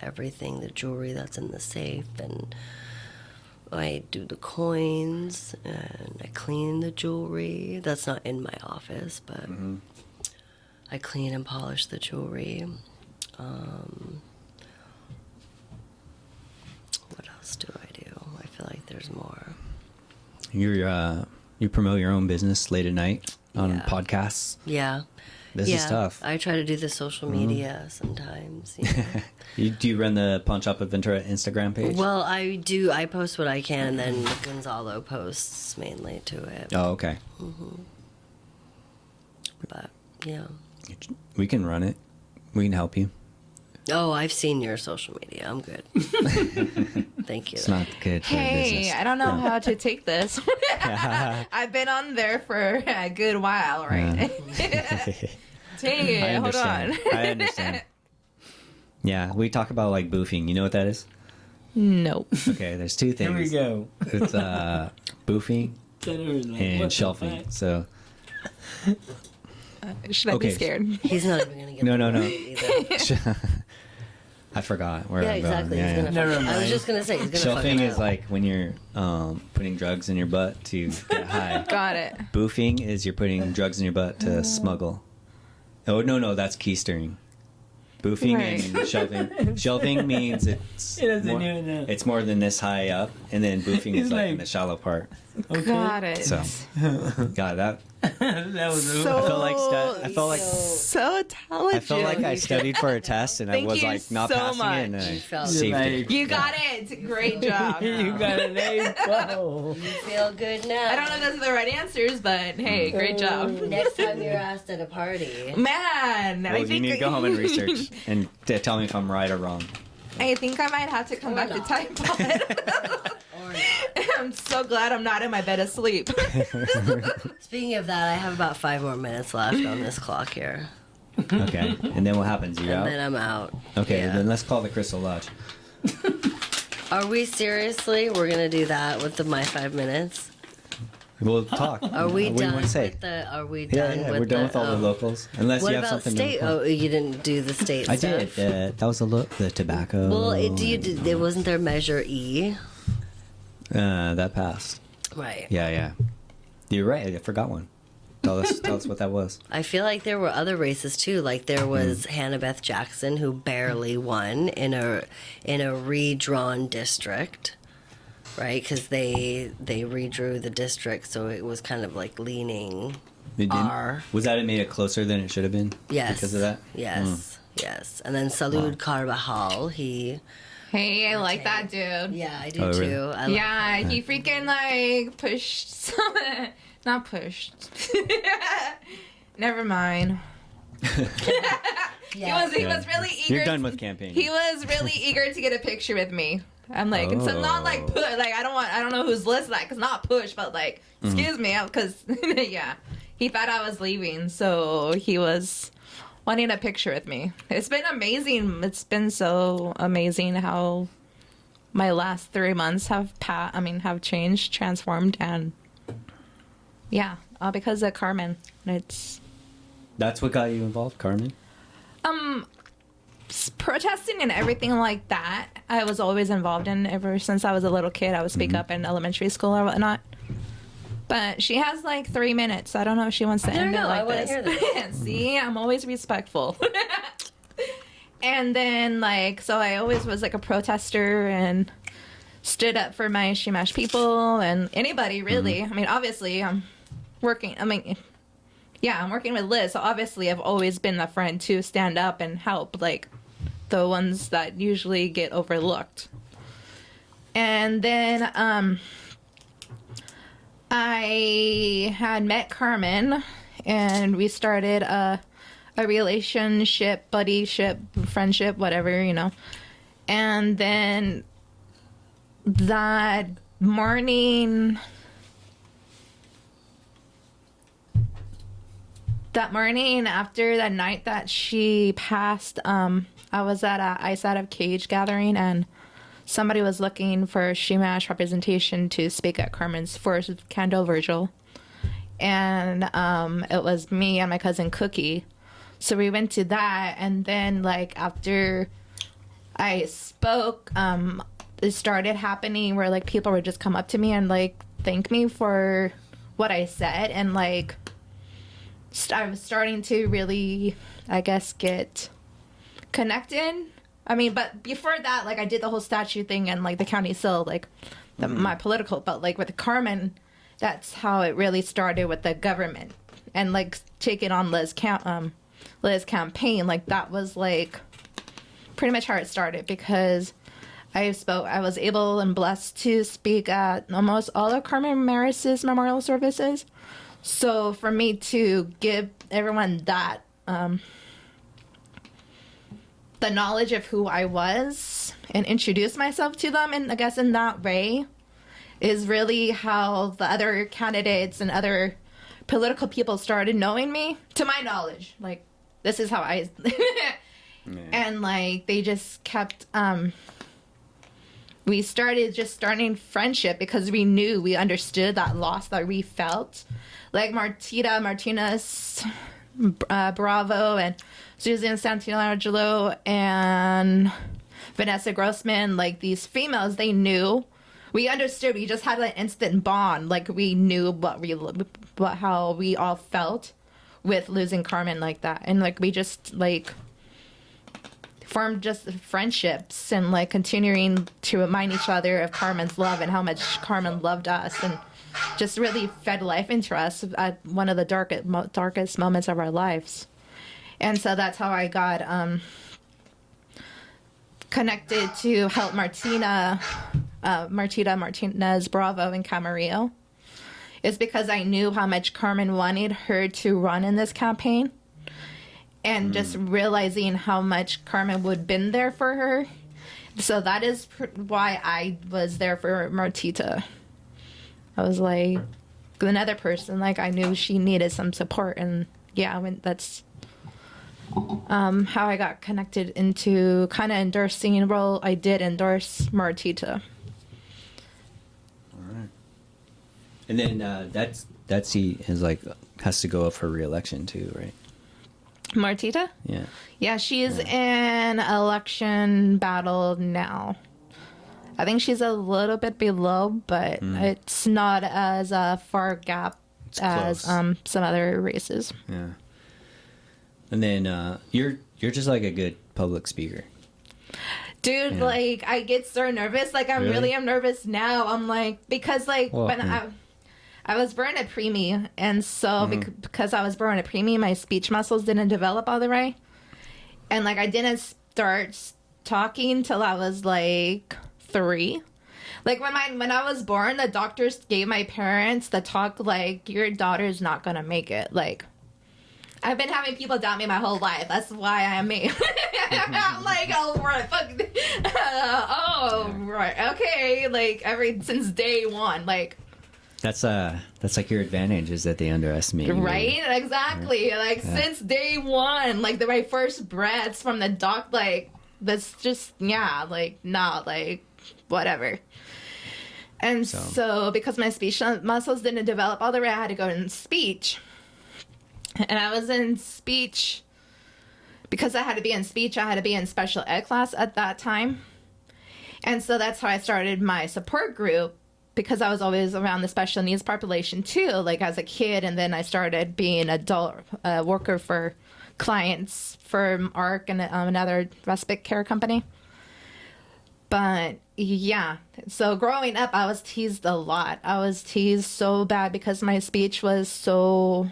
Speaker 1: everything, the jewelry that's in the safe, and I do the coins, and I clean the jewelry. That's not in my office, but I clean and polish the jewelry. What else do I do? I feel like there's more.
Speaker 2: You promote your own business late at night on
Speaker 1: Yeah.
Speaker 2: podcasts.
Speaker 1: Yeah.
Speaker 2: This is tough.
Speaker 1: I try to do the social media sometimes. You know.
Speaker 2: Do you run the Pawn Shop at Ventura Instagram page?
Speaker 1: Well, I do. I post what I can, and then Gonzalo posts mainly to it.
Speaker 2: Oh, okay.
Speaker 1: But yeah.
Speaker 2: We can run it. We can help you.
Speaker 1: Oh, I've seen your social media. I'm good. Thank you.
Speaker 2: It's not good for
Speaker 4: Hey,
Speaker 2: business.
Speaker 4: I don't know how to take this. I've been on there for a good while, right? Dang it,
Speaker 2: I
Speaker 4: hold
Speaker 2: understand.
Speaker 4: on.
Speaker 2: I understand. Yeah, we talk about like boofing. You know what that is?
Speaker 4: Nope.
Speaker 2: Okay, there's two
Speaker 6: Here we
Speaker 2: things.
Speaker 6: go.
Speaker 2: It's boofing and shelving. So
Speaker 4: Should I
Speaker 2: Okay.
Speaker 4: be scared?
Speaker 1: He's not even gonna get
Speaker 2: No,
Speaker 1: the
Speaker 2: no.
Speaker 1: word either.
Speaker 2: I forgot where
Speaker 1: Yeah,
Speaker 2: I'm
Speaker 1: exactly.
Speaker 2: going.
Speaker 1: He's gonna
Speaker 6: Never
Speaker 1: fuck it. I was
Speaker 6: mind.
Speaker 1: just gonna say he's gonna
Speaker 2: Shelving
Speaker 1: fuck it
Speaker 2: is
Speaker 1: up.
Speaker 2: like when you're putting drugs in your butt to get high.
Speaker 4: Got it.
Speaker 2: Boofing is you're putting drugs in your butt to smuggle. Oh no, that's keystering. Boofing
Speaker 4: Right.
Speaker 2: and shelving. Shelving means it's
Speaker 6: He doesn't
Speaker 2: more,
Speaker 6: even know.
Speaker 2: it's more than this high up, and then boofing
Speaker 6: He's
Speaker 2: is like in
Speaker 6: like-
Speaker 2: the shallow part.
Speaker 4: Got it.
Speaker 2: So, God, that
Speaker 6: That was
Speaker 4: So-
Speaker 2: I felt like I felt like
Speaker 4: So intelligent.
Speaker 2: I felt like I studied for a test and I
Speaker 4: Thank
Speaker 2: was
Speaker 4: you
Speaker 2: like not
Speaker 4: so
Speaker 2: passing it, and
Speaker 4: much.
Speaker 2: I
Speaker 1: You felt
Speaker 2: saved it.
Speaker 6: like-
Speaker 4: You got it. Great job.
Speaker 6: you got an A. Whoa.
Speaker 1: You feel good now.
Speaker 4: I don't know if those are the right answers, but hey, great job.
Speaker 1: Next time you're asked at a party.
Speaker 4: Man,
Speaker 2: Well,
Speaker 4: I
Speaker 2: you
Speaker 4: think
Speaker 2: need to go home and research and tell me if I'm right or wrong.
Speaker 4: I think I might have to come
Speaker 1: Or
Speaker 4: back
Speaker 1: not.
Speaker 4: to type on.
Speaker 1: Or not.
Speaker 4: I'm so glad I'm not in my bed asleep.
Speaker 1: Speaking of that, I have about 5 more minutes left on this clock here.
Speaker 2: Okay, and then what happens? You're
Speaker 1: And
Speaker 2: out.
Speaker 1: then I'm out.
Speaker 2: Okay,
Speaker 1: Yeah.
Speaker 2: then let's call the Crystal Lodge.
Speaker 1: Are we seriously? We're gonna do that with my 5 minutes?
Speaker 2: We'll talk.
Speaker 1: Are we
Speaker 2: What do you
Speaker 1: done
Speaker 2: want to say?
Speaker 1: with the? Are we
Speaker 2: Yeah,
Speaker 1: done
Speaker 2: yeah,
Speaker 1: with
Speaker 2: we're done with all the
Speaker 1: oh.
Speaker 2: locals. Unless
Speaker 1: What
Speaker 2: you have
Speaker 1: about
Speaker 2: something
Speaker 1: state?
Speaker 2: to
Speaker 1: Oh, you didn't do the state
Speaker 2: I
Speaker 1: stuff.
Speaker 2: did. That was the tobacco.
Speaker 1: Well, it wasn't there Measure E,
Speaker 2: that passed.
Speaker 1: right?
Speaker 2: Yeah. You're right. I forgot one. Tell us what that was.
Speaker 1: I feel like there were other races too. Like there was Hannah Beth Jackson who barely won in a redrawn district, right? Because they redrew the district, so it was kind of like leaning
Speaker 2: It didn't-
Speaker 1: R.
Speaker 2: Was that it made it closer than it should have been?
Speaker 1: Yes.
Speaker 2: Because of that?
Speaker 1: Yes. Yes. And then Salud Carvajal, he.
Speaker 4: Hey, I like that dude.
Speaker 1: Yeah, I do
Speaker 2: Oh, really?
Speaker 1: too. I like
Speaker 4: Yeah, he freaking like pushed some. Not pushed. Never mind.
Speaker 1: Yeah.
Speaker 4: He was really eager.
Speaker 2: You're done with campaigning.
Speaker 4: He was really eager to get a picture with me. I'm like, and so not like push. Like I don't know whose list that, cause not push, but like, excuse me, cause yeah, he thought I was leaving, so he was wanting a picture with me. It's been amazing. It's been so amazing how my last 3 months have have changed, transformed, and yeah, all because of Carmen. It's
Speaker 2: That's what got you involved, Carmen?
Speaker 4: protesting and everything like that, I was always involved in ever since I was a little kid. I would speak up in elementary school or whatnot. But she has like 3 minutes. I don't know if she wants to end it like
Speaker 1: I want to hear this.
Speaker 4: See, I'm always respectful. And then, like, so I always was like a protester and stood up for my Chumash people and anybody really. I mean, obviously, I'm working with Liz, so obviously I've always been the friend to stand up and help, like, the ones that usually get overlooked. And then, I had met Carmen, and we started a relationship, buddyship, friendship, whatever, you know. And then that morning after that night that she passed, I was at a Ice Out of Cage gathering, and somebody was looking for Chumash representation to speak at Carmen's first candle vigil. And it was me and my cousin Cookie. So we went to that, and then, like, after I spoke, it started happening where, like, people would just come up to me and, like, thank me for what I said, and, like, I was starting to really, I guess, get connected. I mean, but before that, like, I did the whole statue thing and, like, the county seal, like, my political, but, like, with Carmen, that's how it really started with the government, and, like, taking on Liz campaign, like, that was, like, pretty much how it started, because I was able and blessed to speak at almost all of Carmen Maris's memorial services. So for me to give everyone that, the knowledge of who I was and introduce myself to them, and I guess in that way, is really how the other candidates and other political people started knowing me, to my knowledge. Like, this is how I... And, like, they just kept... we starting friendship because we understood that loss that we felt. Like Martinez Bravo and Susan Santangelo and Vanessa Grossman, like, these females, they knew. We understood. We just had an instant bond. Like, we knew how we all felt with losing Carmen like that. And, like, we just, like, formed just friendships and, like, continuing to remind each other of Carmen's love and how much Carmen loved us, and just really fed life into us at one of the darkest moments of our lives. And so that's how I got connected to help Martina Martinez Bravo in Camarillo. It's because I knew how much Carmen wanted her to run in this campaign, and just realizing how much Carmen would have been there for her. So that is why I was there for Martita. I was like another person, like, I knew she needed some support, and yeah, I mean, that's how I got connected into kind of endorsing. Well, I did endorse Martita.
Speaker 2: All right. And then that seat is, like, has to go up for re-election too, right?
Speaker 4: Martita?
Speaker 2: Yeah.
Speaker 4: Yeah, she's in election battle now. I think she's a little bit below, but it's not as a far gap as some other races.
Speaker 2: Yeah. And then you're just, like, a good public speaker.
Speaker 4: Dude, like, I get so nervous. Like, I really am nervous now. I'm like, because, like, when I was born a preemie, and so because I was born a preemie, my speech muscles didn't develop all the way. And, like, I didn't start talking till I was, like, 3. Like, when I was born, the doctors gave my parents the talk, like, your daughter's not gonna make it. Like, I've been having people doubt me my whole life. That's why I am me. I'm like, oh, right, fuck. Right, okay. Like, since day one, like.
Speaker 2: That's like your advantage, is that they underestimate you.
Speaker 4: Right? Exactly. Yeah. Like, since day one, like, my first breaths from the doc, like, that's just, like, not, like, whatever. And so because my speech muscles didn't develop all the way, I had to go in speech. And I was in speech because I had to be in speech, I had to be in special ed class at that time. And so that's how I started my support group, because I was always around the special needs population too, like as a kid. And then I started being an adult worker for clients for ARC and another respite care company. But yeah, so growing up, I was teased a lot. I was teased so bad because my speech was so...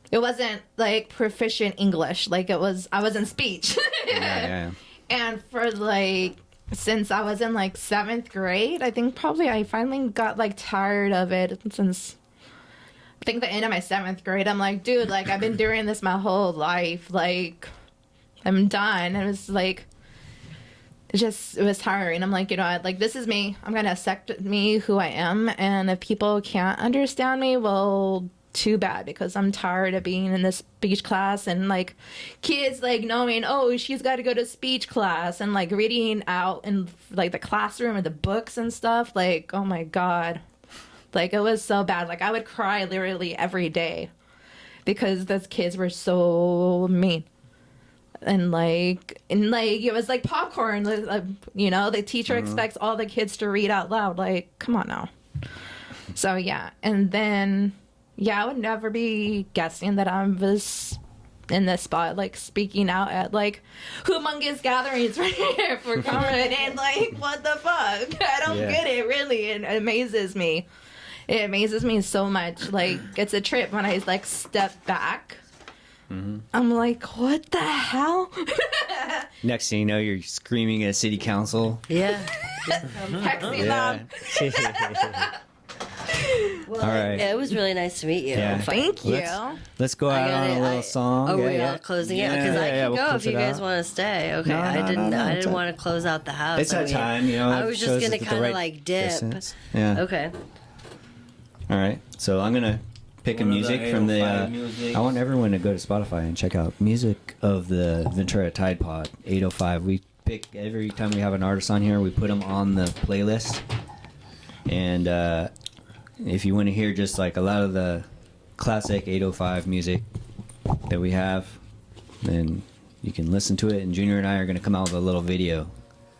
Speaker 4: It wasn't like proficient English. Like I was in speech.
Speaker 2: Yeah.
Speaker 4: And for like, since I was in like 7th grade, I think probably I finally got like tired of it since I think the end of my 7th grade. I'm like, dude, like I've been doing this my whole life. Like I'm done. And it was like, it was tiring. I'm like, you know, like this is me. I'm going to accept me who I am. And if people can't understand me, well, too bad, because I'm tired of being in this speech class and like kids like knowing, oh, she's got to go to speech class, and like reading out in like the classroom or the books and stuff. Like, oh my God, like it was so bad. Like I would cry literally every day because those kids were so mean. And like it was like popcorn, you know, the teacher expects all the kids to read out loud. Like, come on now. So yeah. And then yeah, I would never be guessing that I was in this spot, like speaking out at like humongous gatherings right here for comedy, and like, what the fuck? I don't get it, really. And it amazes me. It amazes me so much. Like, it's a trip when I like step back. I'm like, what the hell?
Speaker 2: Next thing you know, you're screaming at city council.
Speaker 1: Yeah.
Speaker 4: Hexing them.
Speaker 1: Well,
Speaker 2: All right.
Speaker 1: it was really nice to meet you.
Speaker 2: Yeah.
Speaker 4: Thank you.
Speaker 2: Let's go out on a little song.
Speaker 1: Oh, we're not closing it? Because I can
Speaker 2: we'll
Speaker 1: go
Speaker 2: close
Speaker 1: if you
Speaker 2: it
Speaker 1: guys
Speaker 2: out.
Speaker 1: want to stay. Okay,
Speaker 2: No,
Speaker 1: I didn't
Speaker 2: it's
Speaker 1: want to close out the house.
Speaker 2: It's that time, you know.
Speaker 1: I
Speaker 2: it
Speaker 1: was just
Speaker 2: shows
Speaker 1: gonna
Speaker 2: us the
Speaker 1: kind of
Speaker 2: right
Speaker 1: like dip.
Speaker 2: distance. Yeah.
Speaker 1: Okay.
Speaker 2: All right. So I'm gonna pick a
Speaker 6: One of the
Speaker 2: music from the.
Speaker 6: 805 music.
Speaker 2: I want everyone to go to Spotify and check out music of the Ventura Tide Pod 805. We pick every time we have an artist on here. We put them on the playlist, and if you want to hear just like a lot of the classic 805 music that we have, then you can listen to it. And Junior and I are going to come out with a little video.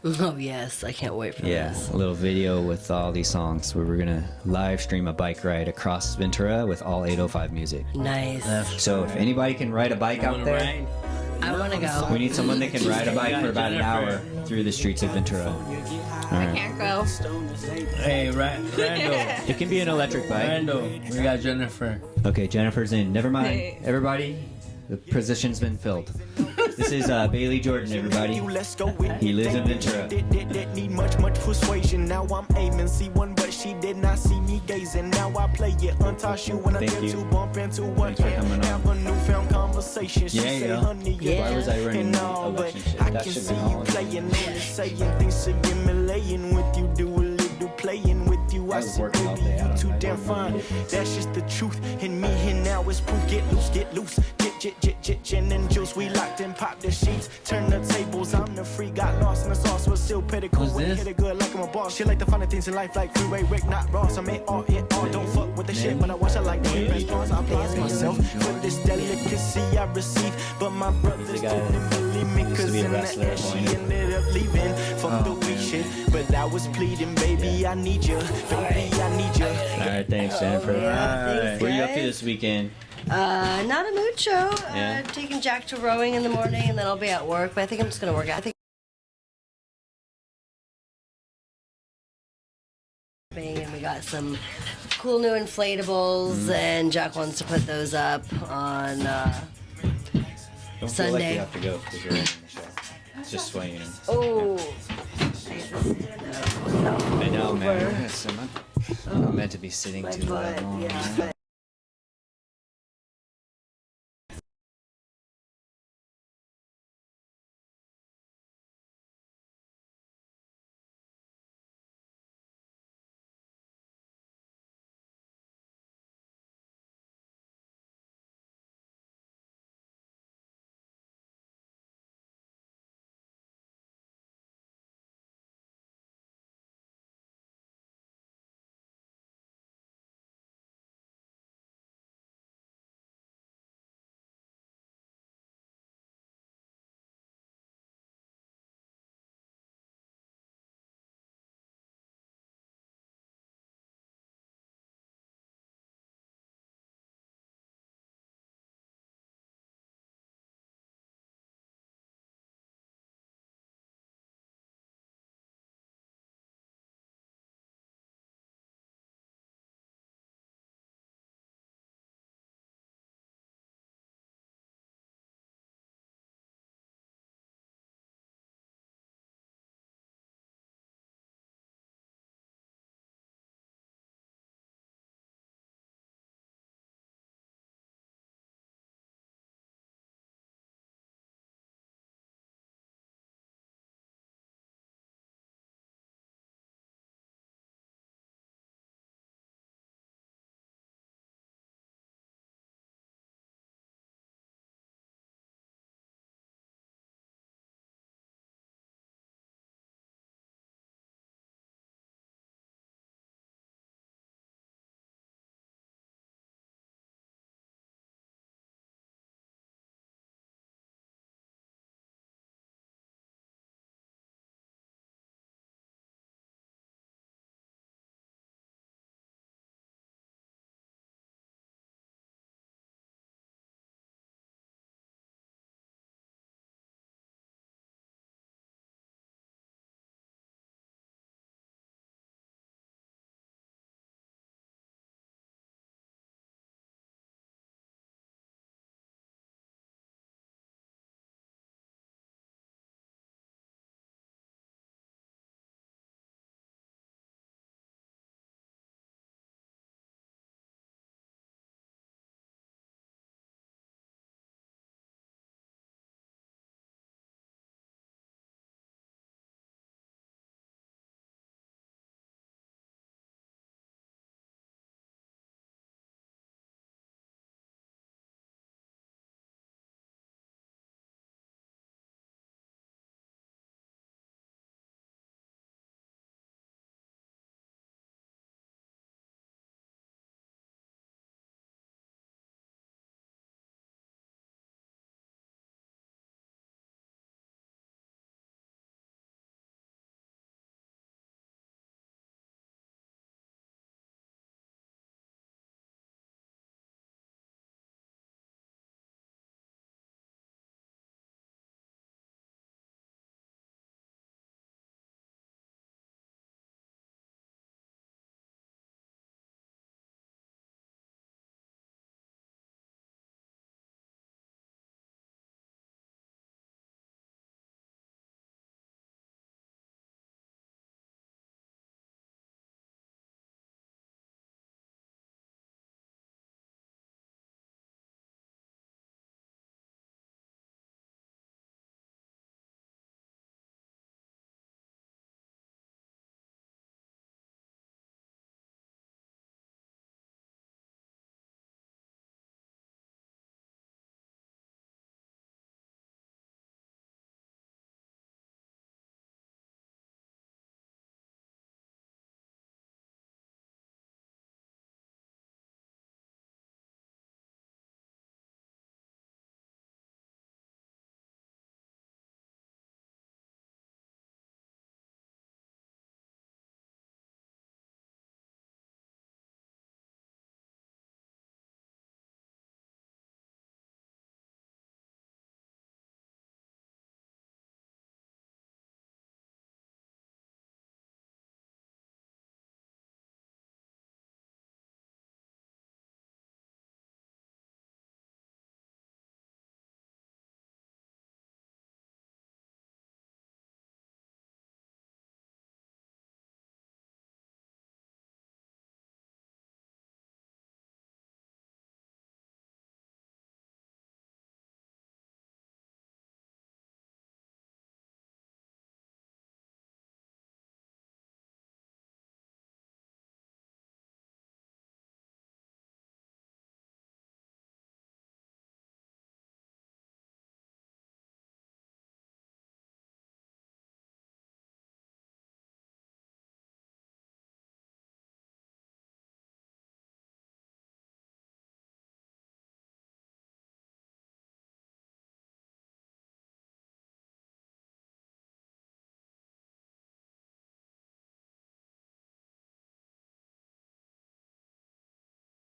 Speaker 1: Oh yes, I can't wait for this.
Speaker 2: A little video with all these songs where we're gonna live stream a bike ride across Ventura with all 805 music.
Speaker 1: Nice.
Speaker 2: So if anybody can ride a bike out there,
Speaker 1: I want to go.
Speaker 2: we need someone that can ride a bike for about an hour through the streets of Ventura. All
Speaker 4: I
Speaker 2: right.
Speaker 4: can't go.
Speaker 6: Hey, Randall.
Speaker 2: It can be an electric bike.
Speaker 6: Randall, we got Jennifer.
Speaker 2: Okay, Jennifer's in. Never mind.
Speaker 4: Hey.
Speaker 2: Everybody, the position's been filled. This is Bailey Jordan, everybody. He lives in Ventura.
Speaker 10: Didn't need much persuasion. Now I'm aiming, see one, but she did not see me gazing. Now I play it, untoss you when I
Speaker 2: Thank
Speaker 10: get
Speaker 2: you.
Speaker 10: to bump into one.
Speaker 2: Thanks for coming on.
Speaker 10: Have a newfound conversation. She say, honey, you're
Speaker 2: Why was I running
Speaker 10: and all,
Speaker 2: the
Speaker 10: but
Speaker 2: election shit?
Speaker 10: I
Speaker 2: That
Speaker 10: can
Speaker 2: should
Speaker 10: see
Speaker 2: be
Speaker 10: you
Speaker 2: all.
Speaker 10: playing on it, saying things to get me laying with you, do a little playing with you. I
Speaker 2: was
Speaker 10: said,
Speaker 2: working all
Speaker 10: baby,
Speaker 2: day. I
Speaker 10: you
Speaker 2: don't
Speaker 10: too
Speaker 2: know.
Speaker 10: damn fine. That's just the truth in me, and now it's proof. Get loose, gin and juice. We locked and popped the sheets, turn the tables. I'm the free, got lost in the sauce, but still pretty cool. When hit it good like I'm a boss. She like the finer things in life, like Freeway Rick, not Ross. I'm in all it all. Don't fuck with the shit, but I watch it like the restaurants. I applaud myself for this delicacy I receive, but my brothers didn't believe me, cause in the end she ended up leaving. Fuck the weak shit, but I was pleading, baby, I need you, baby, I need you.
Speaker 2: All right, thanks, Jennifer.
Speaker 1: Thanks,
Speaker 2: What are you up to
Speaker 1: guys.
Speaker 2: this weekend?
Speaker 1: Not a mood show.
Speaker 2: Yeah.
Speaker 1: Taking Jack to rowing in the morning, and then I'll be at work. But I think I'm just gonna work out. I think. And we got some cool new inflatables, and Jack wants to put those up on
Speaker 2: Don't
Speaker 1: Sunday.
Speaker 2: feel like you have to go because you're in the show. It's just swinging him.
Speaker 1: Oh.
Speaker 2: I know, man. Yes, I'm not meant to be sitting
Speaker 1: My
Speaker 2: too
Speaker 1: butt,
Speaker 2: long.
Speaker 1: yeah.